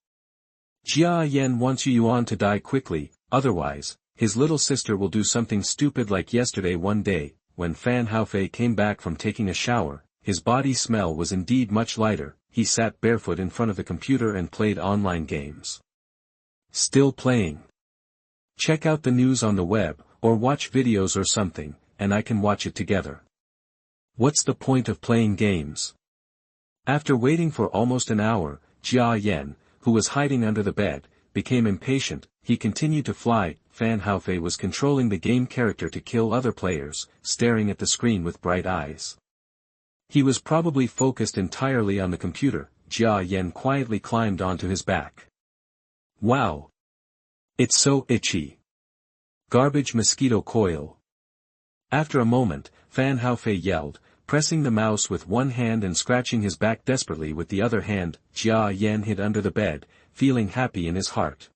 Jia Yan wants Yu Yuan to die quickly, otherwise, his little sister will do something stupid like yesterday. One day, when Fan Haofei came back from taking a shower, his body smell was indeed much lighter. He sat barefoot in front of the computer and played online games. Still playing. Check out the news on the web, or watch videos or something, and I can watch it together. What's the point of playing games? After waiting for almost an hour, Jia Yan, who was hiding under the bed, became impatient. He continued to fly. Fan Haofei was controlling the game character to kill other players, staring at the screen with bright eyes. He was probably focused entirely on the computer. Jia Yan quietly climbed onto his back. Wow! It's so itchy. Garbage mosquito coil. After a moment, Fan Haofei yelled, pressing the mouse with one hand and scratching his back desperately with the other hand. Jia Yan hid under the bed, feeling happy in his heart.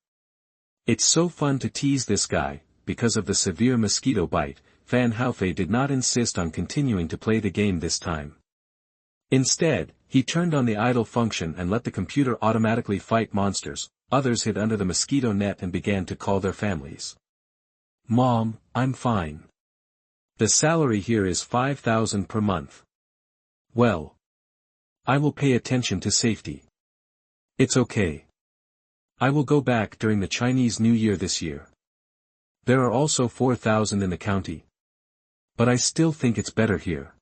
It's so fun to tease this guy. Because of the severe mosquito bite, Fan Haofei did not insist on continuing to play the game this time. Instead, he turned on the idle function and let the computer automatically fight monsters. Others hid under the mosquito net and began to call their families. Mom, I'm fine. The salary here is 5,000 per month. Well, I will pay attention to safety. It's okay. I will go back during the Chinese New Year this year. There are also 4,000 in the county. But I still think it's better here.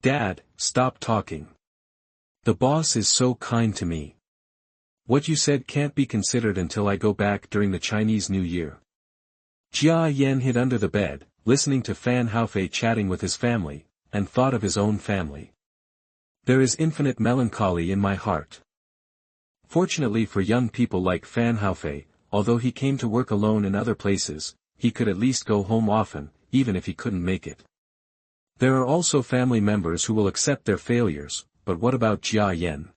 Dad, stop talking. The boss is so kind to me. What you said can't be considered until I go back during the Chinese New Year. Jia Yan hid under the bed, listening to Fan Haofei chatting with his family, and thought of his own family. There is infinite melancholy in my heart. Fortunately for young people like Fan Haofei, although he came to work alone in other places, he could at least go home often, even if he couldn't make it. There are also family members who will accept their failures, but what about Jia Yan?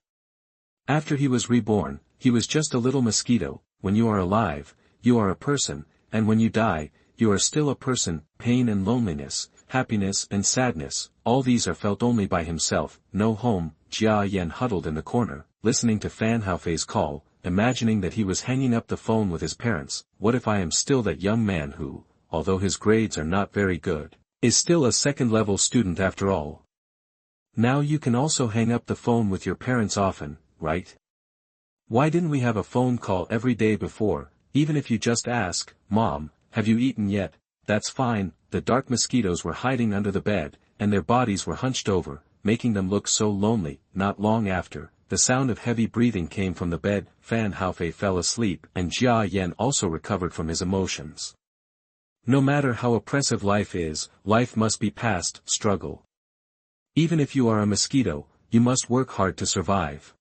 After he was reborn, he was just a little mosquito. When you are alive, you are a person, and when you die, you are still a person. Pain and loneliness, happiness and sadness, all these are felt only by himself. No home. Jia Yan huddled in the corner, listening to Fan Haofei's call, imagining that he was hanging up the phone with his parents. What if I am still that young man who, although his grades are not very good, is still a second-level student after all? Now you can also hang up the phone with your parents often, right? Why didn't we have a phone call every day before? Even if you just ask, Mom, have you eaten yet? That's fine. The dark mosquitoes were hiding under the bed, and their bodies were hunched over, making them look so lonely. Not long after, the sound of heavy breathing came from the bed. Fan Haofei fell asleep, and Jia Yan also recovered from his emotions. No matter how oppressive life is, life must be passed. Struggle. Even if you are a mosquito, you must work hard to survive.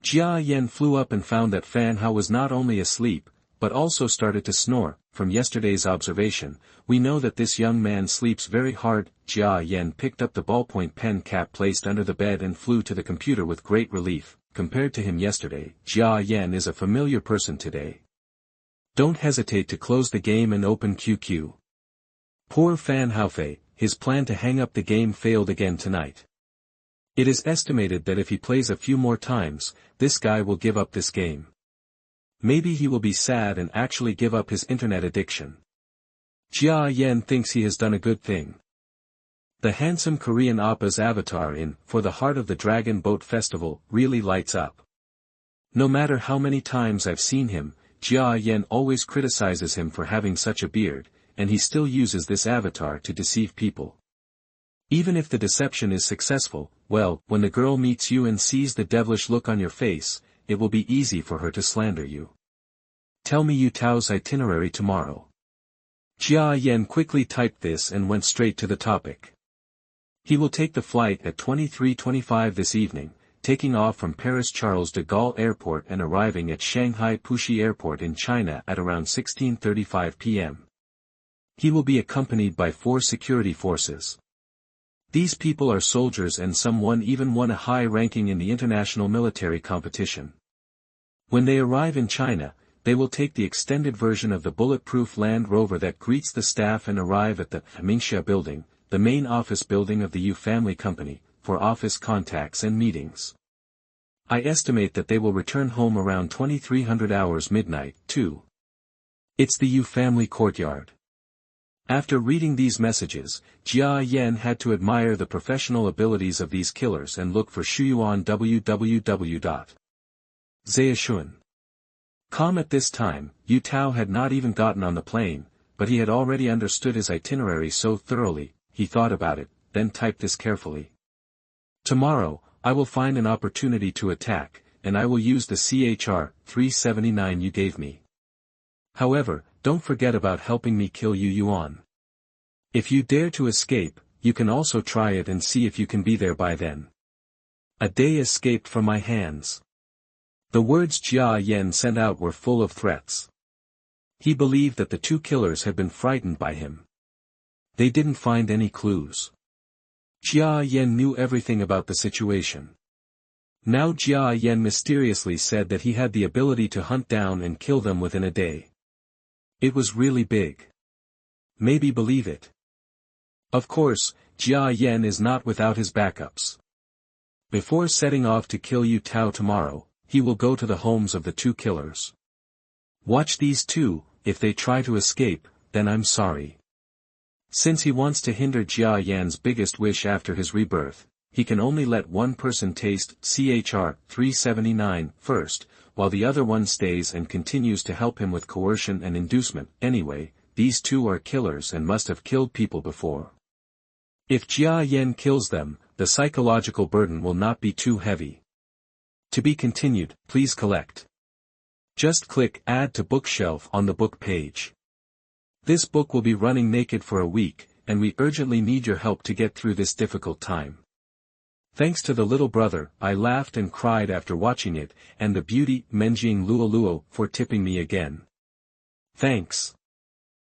Jia Yan flew up and found that Fan Hao was not only asleep, but also started to snore. From yesterday's observation, we know that this young man sleeps very hard. Jia Yan picked up the ballpoint pen cap placed under the bed and flew to the computer with great relief. Compared to him yesterday, Jia Yan is a familiar person today. Don't hesitate to close the game and open QQ. Poor Fan Haofei, his plan to hang up the game failed again tonight. It is estimated that if he plays a few more times, this guy will give up this game. Maybe he will be sad and actually give up his internet addiction. Jia Yan thinks he has done a good thing. The handsome Korean oppa's avatar in For the Heart of the Dragon Boat Festival really lights up. No matter how many times I've seen him, Jia Yan always criticizes him for having such a beard, and he still uses this avatar to deceive people. Even if the deception is successful, well, when the girl meets you and sees the devilish look on your face, it will be easy for her to slander you. Tell me Yu Tao's itinerary tomorrow. Jia Yan quickly typed this and went straight to the topic. He will take the flight at 23:25 this evening, taking off from Paris Charles de Gaulle Airport and arriving at Shanghai Puxi Airport in China at around 16:35 p.m. He will be accompanied by 4 security forces. These people are soldiers and someone even won a high ranking in the international military competition. When they arrive in China, they will take the extended version of the bulletproof Land Rover that greets the staff and arrive at the Mingxia building, the main office building of the Yu family company, for office contacts and meetings. I estimate that they will return home around 2300 hours midnight, too. It's the Yu family courtyard. After reading these messages, Jia Yan had to admire the professional abilities of these killers and look for Shuyu on www.zayashun.com. At this time, Yu Tao had not even gotten on the plane, but he had already understood his itinerary so thoroughly. He thought about it, then typed this carefully. Tomorrow, I will find an opportunity to attack, and I will use the CHR 379 you gave me. However, don't forget about helping me kill Yu Yuan. If you dare to escape, you can also try it and see if you can be there by then. A day escaped from my hands. The words Jia Yan sent out were full of threats. He believed that the two killers had been frightened by him. They didn't find any clues. Jia Yan knew everything about the situation. Now Jia Yan mysteriously said that he had the ability to hunt down and kill them within a day. It was really big. Maybe believe it. Of course, Jia Yan is not without his backups. Before setting off to kill Yu Tao tomorrow, he will go to the homes of the two killers. Watch these two. If they try to escape, then I'm sorry. Since he wants to hinder Jia Yan's biggest wish after his rebirth, he can only let one person taste CHR 379 first, while the other one stays and continues to help him with coercion and inducement. Anyway, these two are killers and must have killed people before. If Jia Yan kills them, the psychological burden will not be too heavy. To be continued, please collect. Just click Add to Bookshelf on the book page. This book will be running naked for a week, and we urgently need your help to get through this difficult time. Thanks to the little brother, I laughed and cried after watching it, and the beauty, Menjing Luoluo, for tipping me again. Thanks.